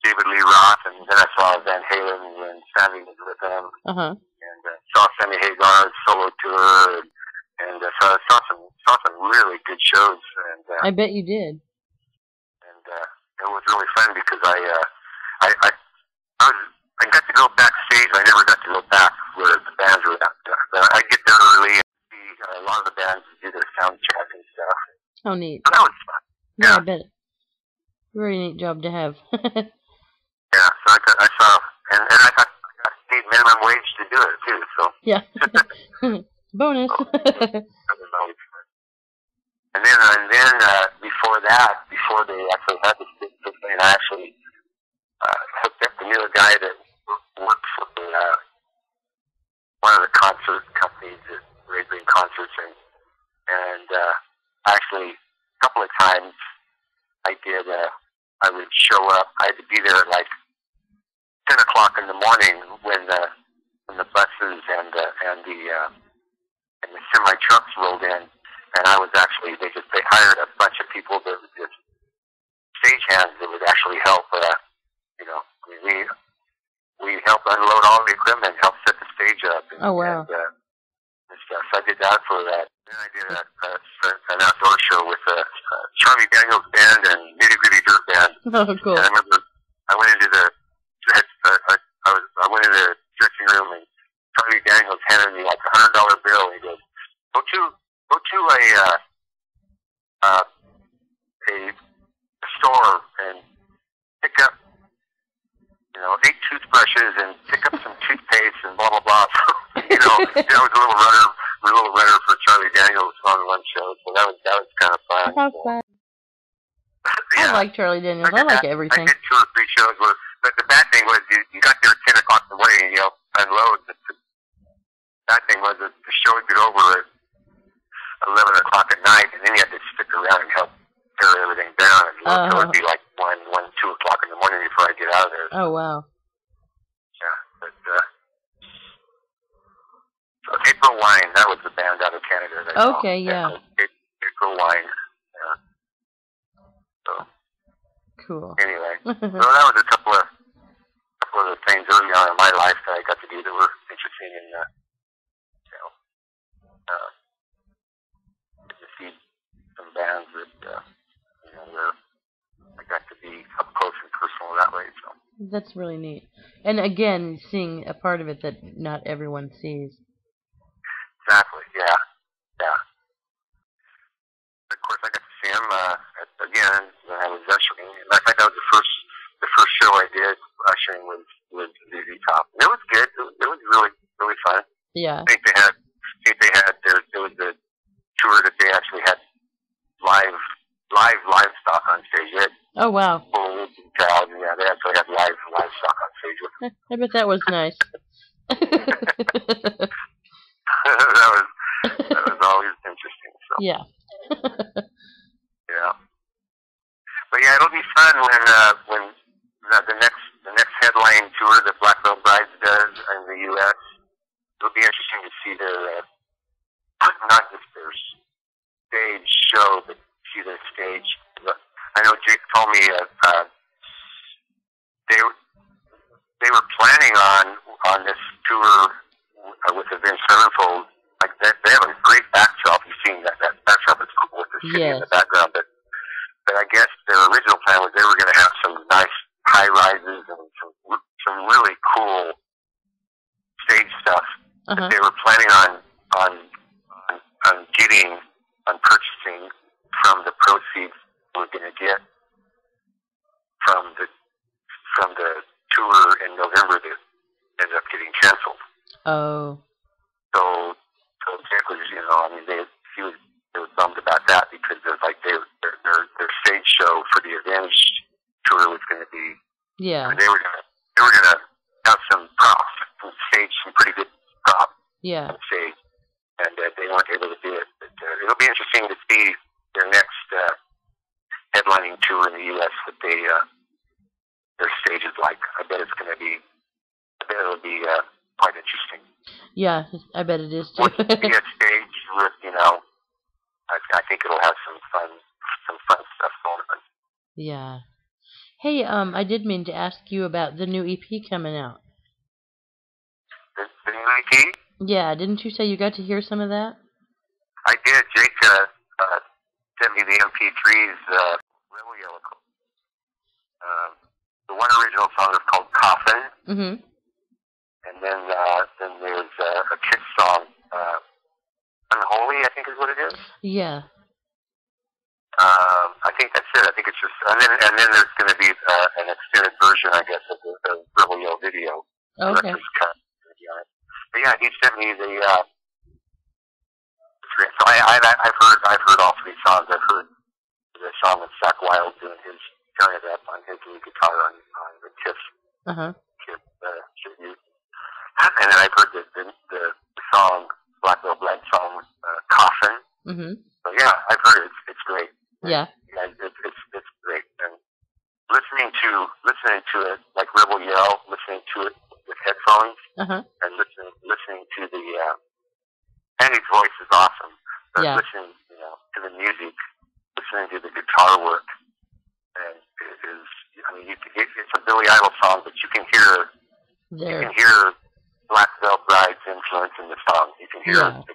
David Lee Roth, and then I saw Van Halen when Sammy was with them, and saw Sammy Hagar's solo tour, and so I saw some really good shows, and I bet you did. And it was really fun because I got to go backstage. I never got to go back where the bands were at. I get there early and see a lot of the bands do their sound check and stuff. Oh, neat. So that was fun. Yeah, I bet. Very neat job to have. Yeah, so I saw, and I got paid minimum wage to do it too. So yeah. Bonus. So, that was always fun. And then before they actually had this big thing, I actually hooked up to a guy that worked for one of the concert companies that were doing concerts, and actually a couple of times I would show up. I had to be there at like 10 o'clock in the morning when the buses and the semi trucks rolled in, and I was actually they hired a bunch of people that would just stagehands that would actually help. You know, we help unload all the equipment, help set the stage up, and, Oh, wow. and stuff. So I did that for that. Then I did an outdoor show with Charlie Daniels Band and Nitty Gritty Dirt Band. Oh, cool. And I remember I went into I went into the dressing room, and Charlie Daniels handed me like $100 bill. And he goes, go to a store and pick up, 8 toothbrushes and pick up some toothpaste and blah blah blah. That was a little runner for Charlie Daniels on one show. So that was kind of fun. How fun. Yeah. I like Charlie Daniels. I like everything. I did 2 or 3 shows but the bad thing was you got there at 10 o'clock in the morning and unload. The bad thing was that the show would get over at 11 o'clock at night, and then you had to stick around and help tear everything down. And so it would be like 1, 2 o'clock in the morning before I get out of there. Oh, wow. Yeah, but so April Wine, that was the band out of Canada. Okay, yeah. April Wine. Yeah. So. Cool. Anyway, so that was a couple of the things early on in my life that I got to do that were interesting, and to see some bands that where I got to be up close and personal that way. So that's really neat. And again, seeing a part of it that not everyone sees. Exactly. Yeah. Of course, I got to see him again when I was ushering. In fact, that was the first show I did ushering with ZZ Top. It was good. It was really really fun. Yeah. I think they had there was a tour that they actually had livestock on stage. They had Oh, wow. bulls and cows. Yeah, they actually had livestock on stage with them. I bet that was nice. that was always interesting. So. Yeah. Yeah. But yeah, it'll be fun when the next headline tour that Black Veil Brides does in the U.S. It'll be interesting to see their not just their stage show, but see their stage. I know Jake told me they were planning on this tour with the Vince Sevenfold. Like they have a great backdrop. You've seen that backdrop is cool with the city in the background. But I guess their original plan was they were going to have some nice high rises and some really cool stage stuff that they were planning on purchasing from the proceeds we're going to get from the tour in November that ended up getting canceled. Oh. So Jake was, he was bummed about that because their stage show for the Avenged tour was going to be. Yeah. They were gonna have some props, some pretty good props. Yeah. On stage, and they weren't able to do it. But it'll be interesting to see their next headlining tour in the U.S. What their stage is like. I bet it'll be quite interesting. Yeah, I bet it is too. Once you see a stage with, I think it'll have some fun stuff going on. Yeah. Hey, I did mean to ask you about the new EP coming out. The new EP? Yeah, didn't you say you got to hear some of that? I did. Jake sent me the MP3s. Really yellow. The one original song is called Coffin. Mm-hmm. And then there's a Kiss song, Unholy, I think is what it is. Yeah. I think that's it. I think it's just, and then there's going to be an extended version, I guess, of the Rebel Yell video. Okay. But yeah, he sent me the. So I've heard all 3 songs. I've heard the song with Zach Wilde doing his turn it up on his lead guitar on the Kiss. Kiss tribute. And then I've heard the song, Black Veil Brides song, Coffin. Mm-hmm. So yeah, I've heard it. It's great. Yeah. It's great. And listening to it like Rebel Yell, listening to it with headphones, and listening to the Andy's voice is awesome. But listening, to the music, listening to the guitar work, and mean, it's a Billy Idol song, but you can hear Black Veil Bride's influence in the song. You can hear the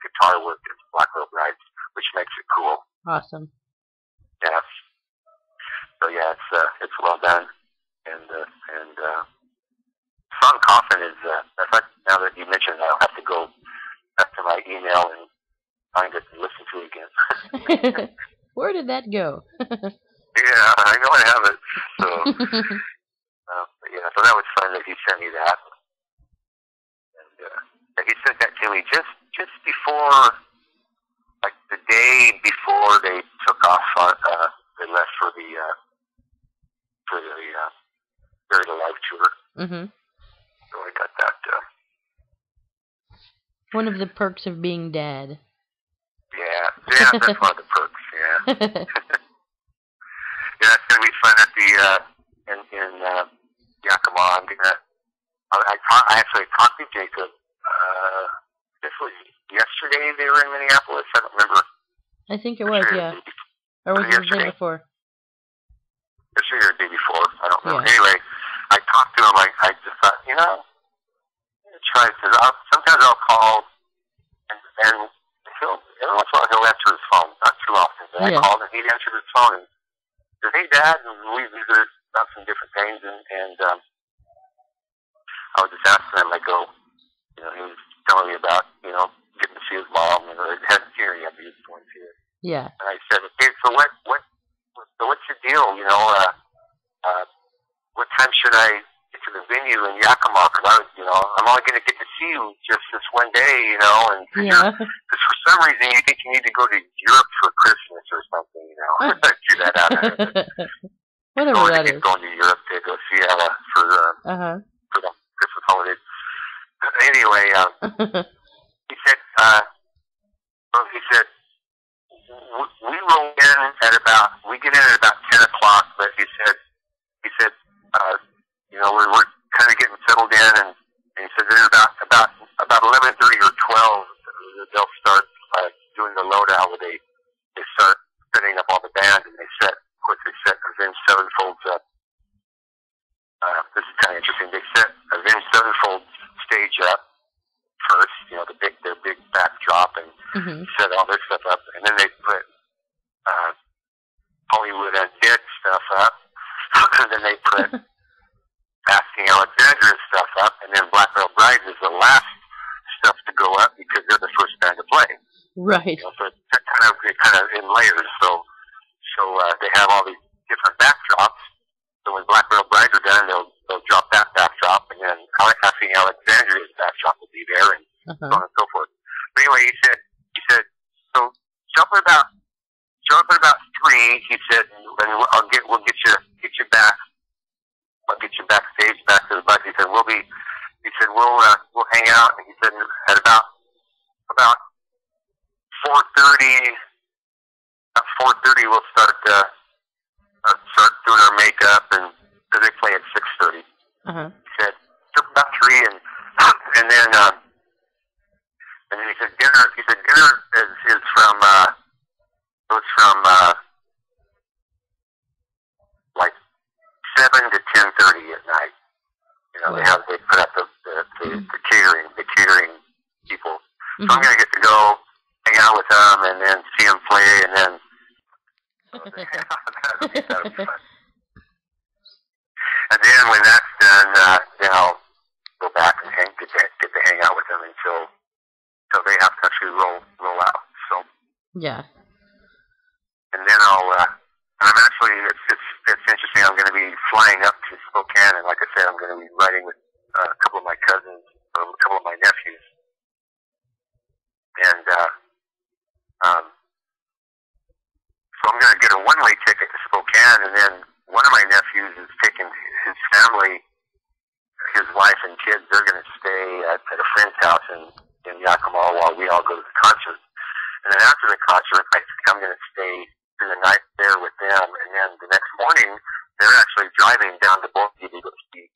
guitar work of Black Veil Bride's, which makes it cool. Awesome. Yes. So yeah, it's well done, and song Coffin is. In fact, now that you mentioned it, I'll have to go back to my email and find it and listen to it again. Where did that go? Yeah, I know I have it. So, but yeah, so that was fun that he sent me that, and he sent that to me just before, like the day before they took off. They left for the Buried Alive tour. Mm-hmm. So I got that. One of the perks of being dad. Yeah, that's one of the perks. Yeah. Yeah, it's gonna be fun at the in Yakima. I actually talked to Jacob. This was yesterday. They were in Minneapolis. I don't remember. I think it was, yeah. Or was it the day before? Yesterday or the day before. I don't remember. Yeah. Anyway, I talked to him. I just thought, I'm gonna try, because sometimes I'll call and every once in a while he'll answer his phone. Not too often, but I called and he'd answer his phone and said, "Hey, Dad," and we visited about some different things, and I was just asking him. I go, he was telling me about getting to see his mom, and it hadn't seen her yet, but he was going to see her. Yeah. And I said, "Okay, so what's your deal? What time should I get to the venue in Yakima? Because I'm only going to get to see you just this one day, and because for some reason you think you need to go to Europe for Christmas or something, do that out of it. Whatever that is. Going to Europe to go see Ella for the Christmas holidays. Anyway, he said, we get in at about 10 o'clock, but he said, we're kind of getting settled in, and he said then about 11:30 or 12, they'll start doing the loadout where they start setting up all the band, and they set Avenged Sevenfold's up. This is kind of interesting. They set Avenged Sevenfold's stage up first, their big backdrop, and set all their stuff up, and then they put Hollywood Undead stuff up, and then they put Asking Alexandria's stuff up, and then Black Veil Brides is the last stuff to go up because they're the first band to play. Right. So it's kind of in layers. So they have all these different backdrops. So when Black Veil Brides are done, they'll drop that backdrop, and then Asking Alexandria's backdrop will be there, and so on and so forth. But anyway, he said, so jump at about 3. He said, and we'll get you back. I'll get you backstage, back to the bus. He said, we'll hang out. And he said, at about 4:30, we'll start doing our makeup, and because they play at 6:30. He said, took about 3, and then he said dinner. He said dinner is from like 7 to 10:30 at night. They put up the catering people. So I'm gonna get to go hang out with them and then see them play, and then that'll be fun. And then when that's done, then I'll go back and get to hang out with them until they have to actually roll out. So yeah. And then I'm actually, it's interesting. I'm going to be flying up to Spokane, and like I said, I'm going to be riding with a couple of my cousins, or a couple of my nephews, and so I'm going to get a one-way ticket to Spokane, and then one of my nephews is taking his family, his wife and kids. They're going to stay at a friend's house in Yakima while we all go to the concert. And then after the concert, I think I'm going to stay through the night there with them, and then the next morning, they're actually driving down to Boise to go see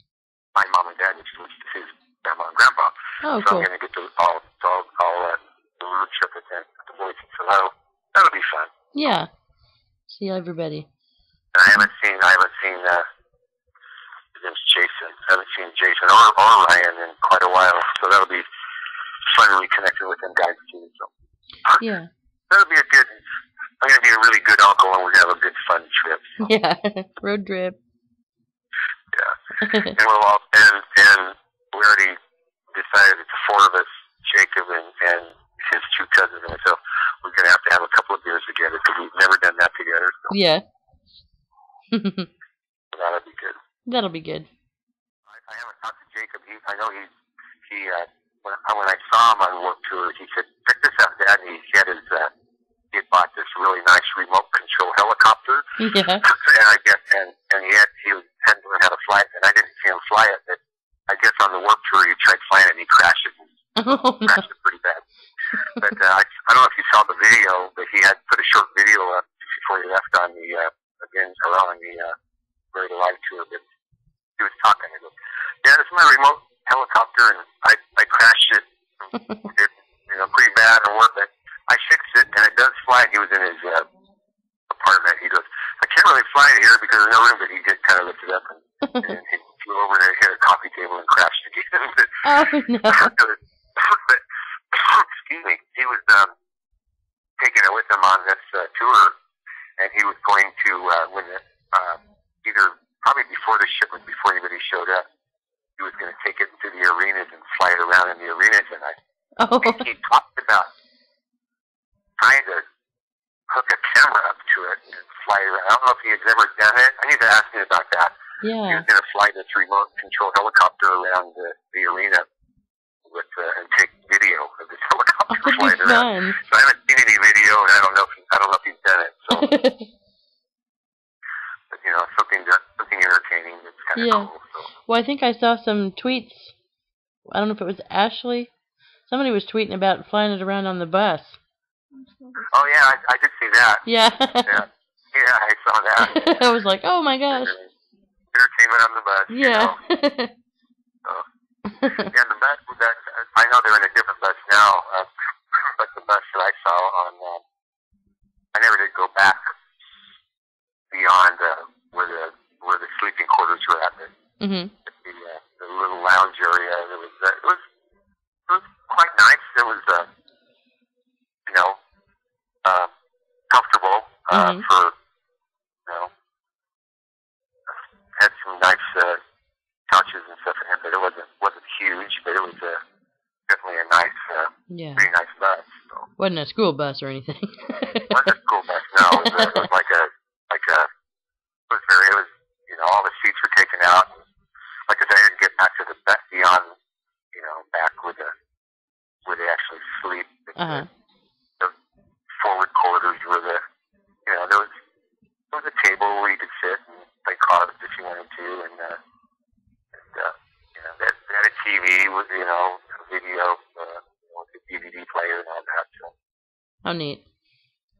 my mom and dad, which is his grandma and grandpa. Oh, so cool. I'm going to get to all the road trip with them to Boise. So that'll be fun. Yeah. See everybody. And I haven't seen Jason or Ryan in quite a while, so that'll be fun reconnecting with them guys too. So Yeah. that'll be a good. I'm gonna be a really good uncle, and we're gonna have a good fun trip. So. Yeah, road trip. Yeah, and we'll all and we already decided it's the four of us, Jacob and his two cousins and myself. We're gonna have to have a couple of beers together because we've never done that together. So. Yeah. That'll be good. That'll be good. I haven't talked to Jacob. I know he when I saw him on Work Tour, he said, "Check this out, Dad." And he had he had bought this really nice remote control helicopter. Yeah. And I guess and he hadn't learned how to fly it, and I didn't see him fly it. But I guess on the Work Tour, he tried flying it, and he crashed it. Oh, no. Crashed it pretty bad. But I don't know if you saw the video, but he had put a short video up before he left on the Very Live tour. But he was talking. He goes, "Yeah, this is my remote helicopter, and I crashed it, pretty bad and work, but I fixed it, and it does fly." He was in his apartment. He goes, "I can't really fly it here because there's no room," but he just kind of lifted up and he flew over there, hit a coffee table, and crashed again. Oh, no. But, excuse me, he was taking it with him on this tour, and he was going to either probably before the shipment, before anybody showed up, he was going to take it into the arenas and fly it around in the arenas, and he talked about trying to hook a camera up to it and fly it around. I don't know if he has ever done it. I need to ask him about that. Yeah. He was going to fly this remote control helicopter around the arena and take video of this helicopter flying around. So I haven't seen any video, and I don't know if he's done it. So, but something entertaining. It's kind of cool. So. Well, I think I saw some tweets. I don't know if it was Ashley. Somebody was tweeting about flying it around on the bus. Oh yeah, I did see that. Yeah. Yeah, I saw that. I was like, oh my gosh. Entertainment on the bus. Yeah. Yeah, the bus. I know they're in a different bus now, but the bus that I saw on, I never did go back beyond where the sleeping quarters were at. The little lounge area. It was quite nice. It was comfortable for had some nice couches and stuff in it, but it wasn't huge, but it was definitely a nice, pretty nice bus. So. Wasn't a school bus or anything. It wasn't a school bus. No, it was like a. It was all the seats were taken out. And, like I said, I didn't get back to the beyond, back where they actually sleep. The forward corridors were there was a table where you could sit and play cards if you wanted to, and they had a TV with a video, with a DVD player and all that. So. How neat.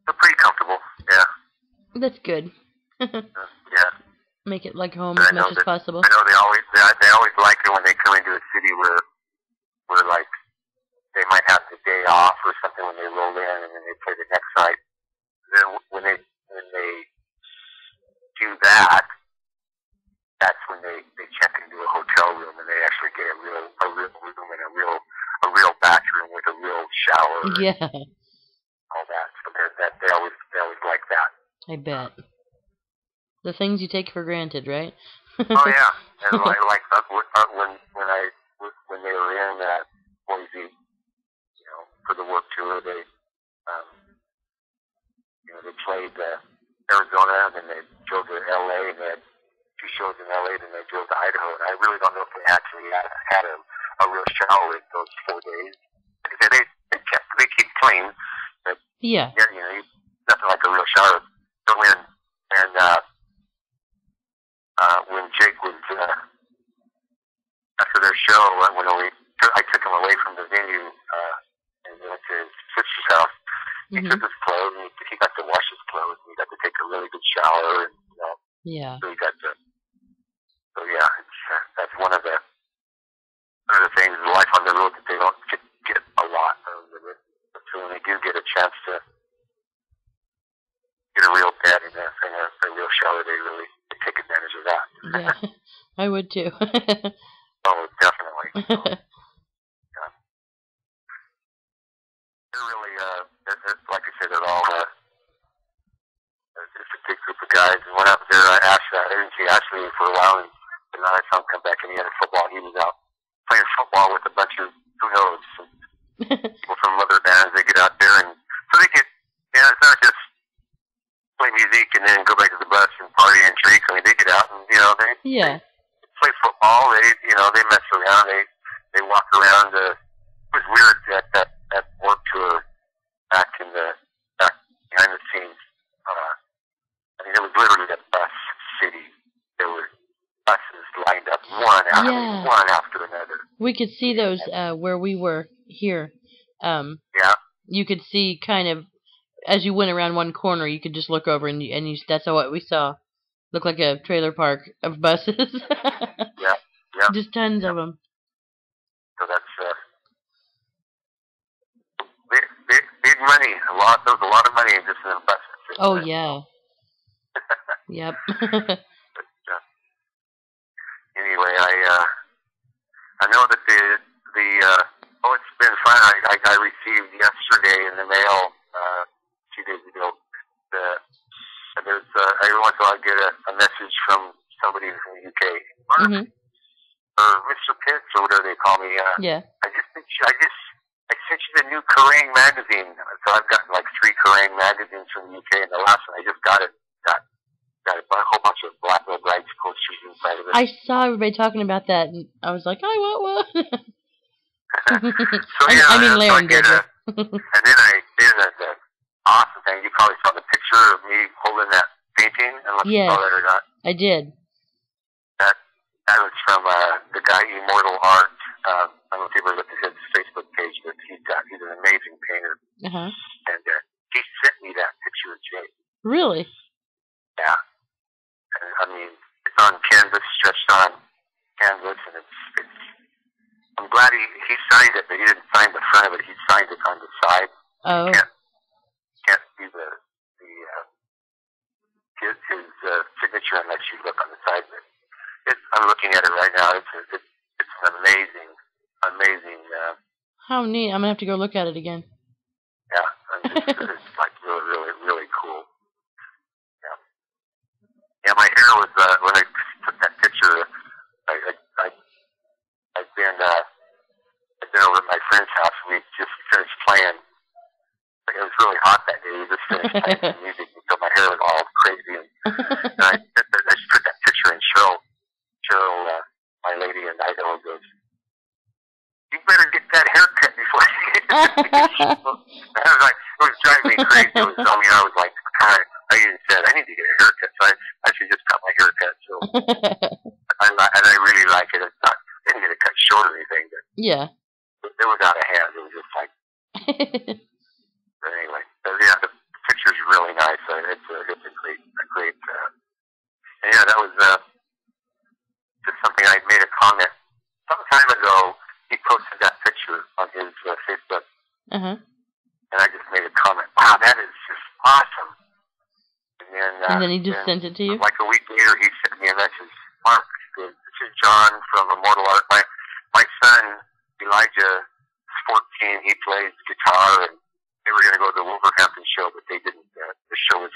So pretty comfortable, yeah. That's good. Yeah. Make it like home as much as possible. I know they always like it when they come into a city where like they might have the day off or something when they roll in, and then they play the next night. Then when they do that, that's when they check into a hotel room and they actually get a real room and a real bathroom with a real shower. Yeah. And all that. So they always like that. I bet. The things you take for granted, right? Oh yeah, and I like when they were in Boise, for the Work Tour, they they played Arizona, and then they drove to LA, and they had 2 shows in LA, then they drove to Idaho, and I really don't know if they actually had a real shower in those 4 days. They keep clean, but nothing like a real shower. So when Jake was after their show, I took him away from the venue and went to his sister's house. He took his clothes and he got to wash his clothes and he got to take a really good shower and yeah. So he got to. So yeah, that's one of the things in life on the road that they don't get a lot of. So when they do get a chance to get a real bed and a real shower, they really take advantage of that. Yeah, I would too. Oh like. So, yeah. They're really, like I said, they're all, it's a big group of guys. And went out there, I didn't see Ashley for a while, and now I saw him come back and he had a football. He was out playing football with a bunch of, who knows, people from other bands. They get out there, and so they get, it's not just play music and then go back to the bus and party and drink. I mean, they get out and, they play football. They mess around. They walk around. It was weird that work tour back behind the scenes. I mean, it was literally a bus city. There were buses lined up one after another. We could see those where we were here. Yeah. You could see kind of as you went around one corner, you could just look over and you that's what we saw. Looked like a trailer park of buses. Yeah. Just tons of them. So that's big money. There was a lot of money just in the buses. Oh yeah. Yep. But, anyway, I know that it's been fun. I received yesterday in the mail, 2 days ago, there's every once in a while I get a message from somebody from the UK. Mm-hmm. Or Mr. Pitts, or whatever they call me. Yeah. I sent you the new Kerrang magazine. So I've gotten like 3 Kerrang magazines from the UK, and the last one I just got a whole bunch of Black Red Rights posters inside of it. I saw everybody talking about that, and I was like, I want one. So yeah, I mean, Larry did. And then the awesome thing, you probably saw the picture of me holding that painting, unless you saw that or not. I did. That was from the guy Immortal Art. I don't know if you ever looked at his Facebook page, but he's an amazing painter. Uh-huh. And he sent me that picture of Jay. Really? Yeah. And, I mean, it's on canvas, stretched on canvas, and it's I'm glad he signed it, but he didn't sign the front of it. He signed it on the side. Oh. You can't see his signature unless you look on the side of it. I'm looking at it right now. It's an amazing. How neat! I'm gonna have to go look at it again. Yeah, it's like really cool. Yeah. Yeah, my hair was when I took that picture. I've been over at my friend's house. We just finished playing. It was really hot that day. We just finished playing some music, so my hair was all crazy. And I just put that picture in. Cheryl, my lady in Idaho, goes, "You better get that haircut before you get to the I was like, it was driving me crazy. I was like, God, I even said, I need to get a haircut, so I should just cut my haircut. So, and I really like it. It's not, I didn't get it cut short or anything, but yeah. It was out of hand. It was just like, but anyway, yeah, the picture's really nice. It's a great, and yeah, that was, just something I made a comment some time ago. He posted that picture on his Facebook, and I just made a comment. Wow, that is just awesome. And then he just sent it to you. Like a week later, he sent me a message. Mark, this is John from Immortal Art. My son Elijah is 14. He plays guitar, and they were going to go to the Wolverhampton show, but they didn't. The show was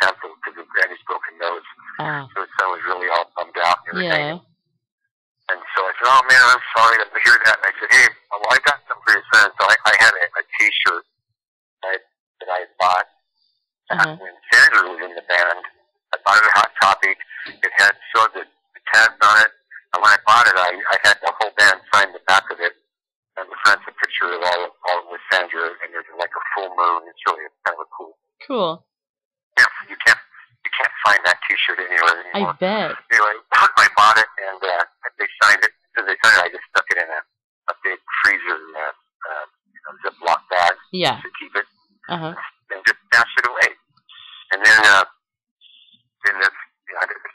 canceled because of Granny's broken nose. So his son was really all bummed out and everything. Yeah. And so I said, "Oh man, I'm sorry to hear that." And I said, "Hey, well, I got something for your son." So I had a T-shirt that I had bought when Sandra was in the band. I bought it at Hot Topic. It had the tabs on it. And when I bought it, I had the whole band sign the back of it. And the front's a picture of all with Sandra, and there's like a full moon. It's really kind of cool. Cool. Yeah, you can't find that T-shirt anywhere anymore. I bet. Anyway, I bought it, and they signed it. As they signed it, I just stuck it in a big freezer, Ziploc bag to keep it, and just dash it away. And then this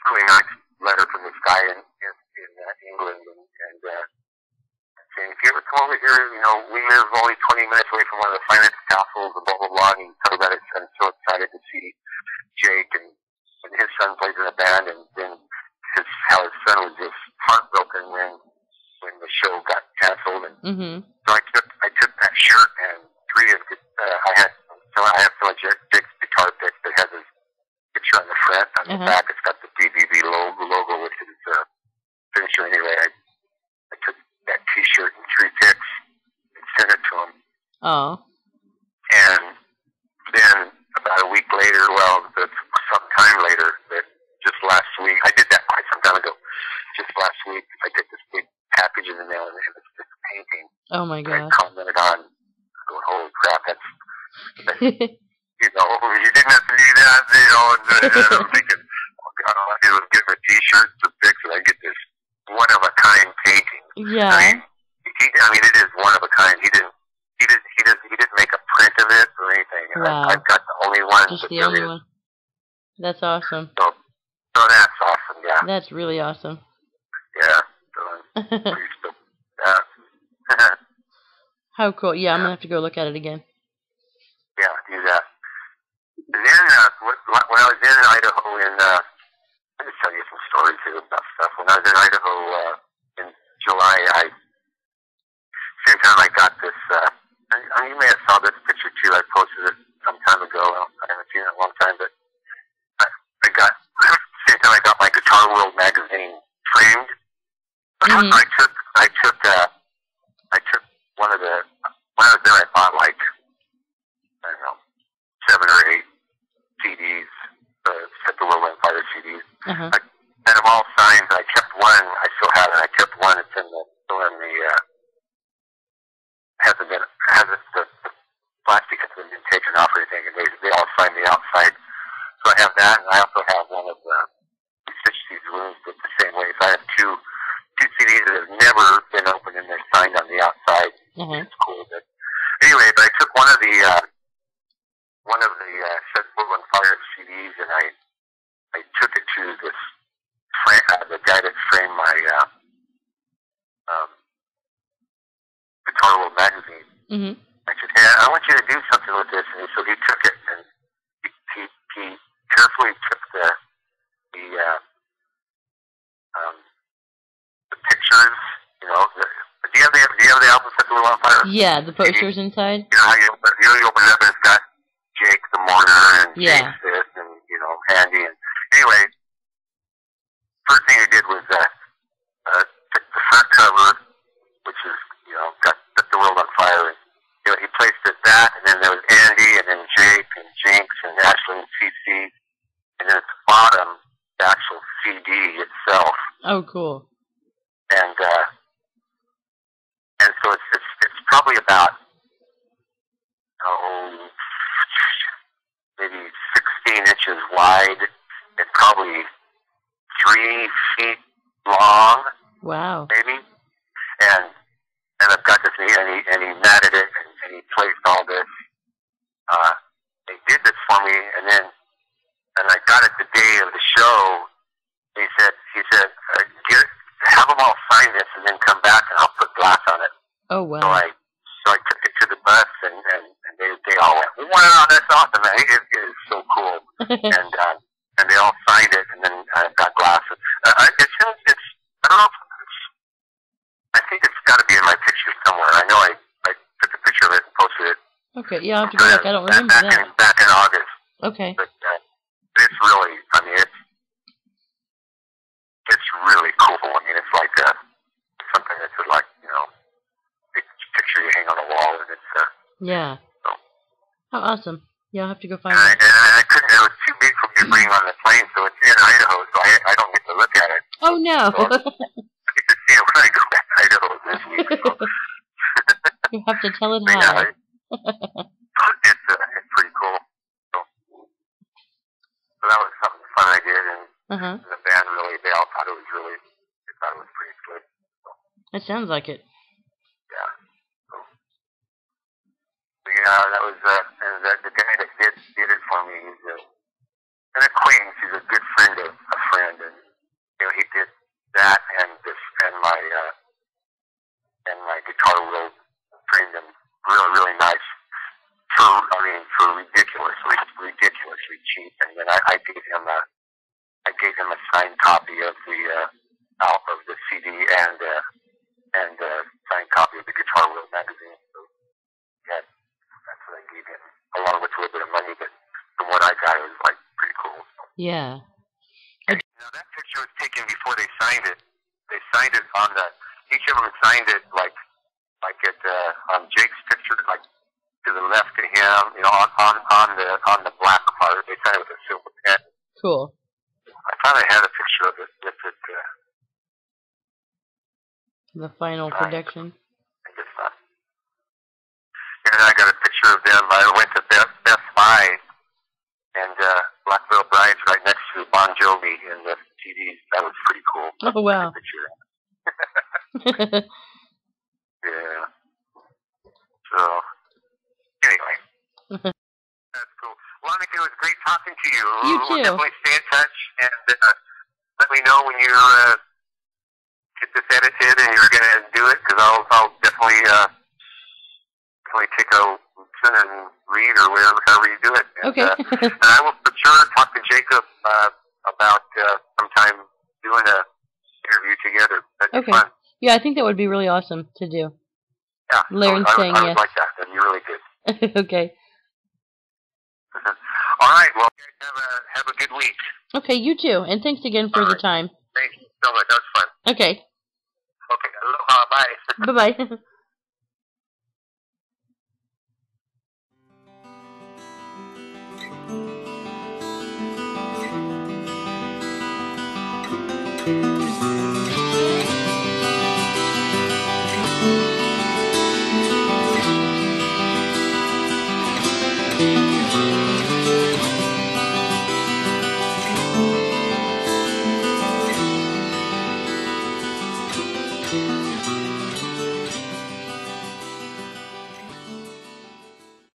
really nice letter from this guy in England, and saying, "If you ever come over here, we live only 20 minutes away from one of the finest castles, and blah blah blah." And he talked about it. I'm so excited to see Jake, and his son plays in a band, and then how his son was just heartbroken when Mhm. So I took that shirt and three of the, I have some of Dick's guitar picks that has his picture on the front. On the back, it's got the DVB logo with his signature. Anyway, I took that T-shirt and three pics and sent it to him. Oh. And then about a week later, some time later, that just last week, I did that quite some time ago. Just last week, I get this big package in the mail, and it's this painting. Oh my God! I gosh. commented on, going, holy crap, that's you know, you didn't have to do that, you know. And I'm thinking, oh God, all I did was give him a T-shirt, some pics, and I get this one of a kind painting. Yeah. I mean, it is one of a kind. He didn't make a print of it or anything. Wow. I've got the only one. Just the only one. That's awesome. So that's awesome. Yeah. That's really awesome. Yeah. So I'm pretty stoked. Yeah. How cool. Yeah, I'm going to have to go look at it again. Yeah, do that. And then when I was in Idaho I'll just tell you some stories here about stuff. When I was in Idaho in July, same time I got this, you may have saw this picture too. I posted it some time ago. I haven't seen it in a long time, but I got, same time I got my Guitar World magazine framed. Mm-hmm. I took one of the, when I was there I bought like, I don't know, 7 or 8 CDs, Set the World on Fire CDs. Uh-huh. I had them all signed. I kept one. I still have it. I kept one. It's still in the, the plastic hasn't been taken off or anything, and they all signed the outside. So I have that, and I also have one of the, we stitched these wounds with the same way. So I have two CDs that have never been opened, and they're signed on the outside. Uh-huh. It's cool. But anyway, I took one of the Set the World on Fire CDs, and I took it to this the guy that framed my Guitar World magazine. Mm-hmm. I said, hey, I want you to do something with this. And so he took it, and he carefully took the pictures, you know. Do you have the album Set the World on Fire? Yeah, the posters inside. You know how you open it up and it's got Jake the Mourner and Jake this and, you know, Handy. And anyway, first thing he did was took the front cover, which is, you know, got Set the World on Fire. And, you know, he placed it that, and then there was Andy, and then Jake, and Jinx, and Ashley, and CC. And then at the bottom, the actual CD itself. Oh, cool. And so it's probably about, maybe 16 inches wide and probably 3 feet long. Wow. Maybe. And I've got this, and he matted it, and he placed all this. He did this for me, and I got it the day of the show. He said, have them all sign this, and then come back, and I'll put glass on it. Oh wow. So I took it to the bus, and they all went, wow, that's awesome, man. It is so cool. And they all signed it, and then I got glass. I don't know. I think it's got to be in my picture somewhere. I know I took a picture of it and posted it. Okay, yeah, I'll have to go back. I don't remember that. Back in August. Okay. But it's really, I mean, it's really cool. I mean, it's like something that's like, you know, big picture you hang on the wall, and it's yeah. So. How awesome. Yeah, I'll have to go find it. And I couldn't, it was too big for me to bring on the plane, so it's in Idaho, so I don't get to look at it. Oh, no. So I get to see it when I go back to Idaho this week. So. You have to tell it But how. yeah, it's pretty cool. So that was something fun I did, and the band they all thought it was pretty good. So. It sounds like it. Yeah. So yeah, that was, and the guy that did it for me, he's an acquaintance, he's a good friend of a friend, and, you know, he did that and my Guitar World, framed them really, really nice for ridiculously cheap. And then I gave him a signed copy of the CD and signed copy of the Guitar Yeah. Now that picture was taken before they signed it. They signed it on the. Each of them signed it like it on Jake's picture, like to the left of him, on the black part. They signed it with a silver pen. Cool. I thought I had a picture of it with it. The final production. I guess not. And then I got a picture of them. I went to Best Buy, and Black Veil Bride's right next to Bon Jovi in the CDs. That was pretty cool. Oh, wow. Yeah. So, anyway. That's cool. Well, Monica, it was great talking to you. You too. We'll definitely stay in touch, and let me know when you get this edited and you're going to do it, because I'll definitely take a listen and read or whatever, however you do it. And, okay. And I will for sure talk to Jacob about sometime doing a interview together. That'd be fun. Yeah, I think that would be really awesome to do. Yeah, Larry saying I would yes. like that. That'd be really good. Okay. All right. Well, guys, have a good week. Okay, you too. And thanks again for the time. Thank you so much. That was fun. Okay. Okay. Aloha. Bye. Bye-bye.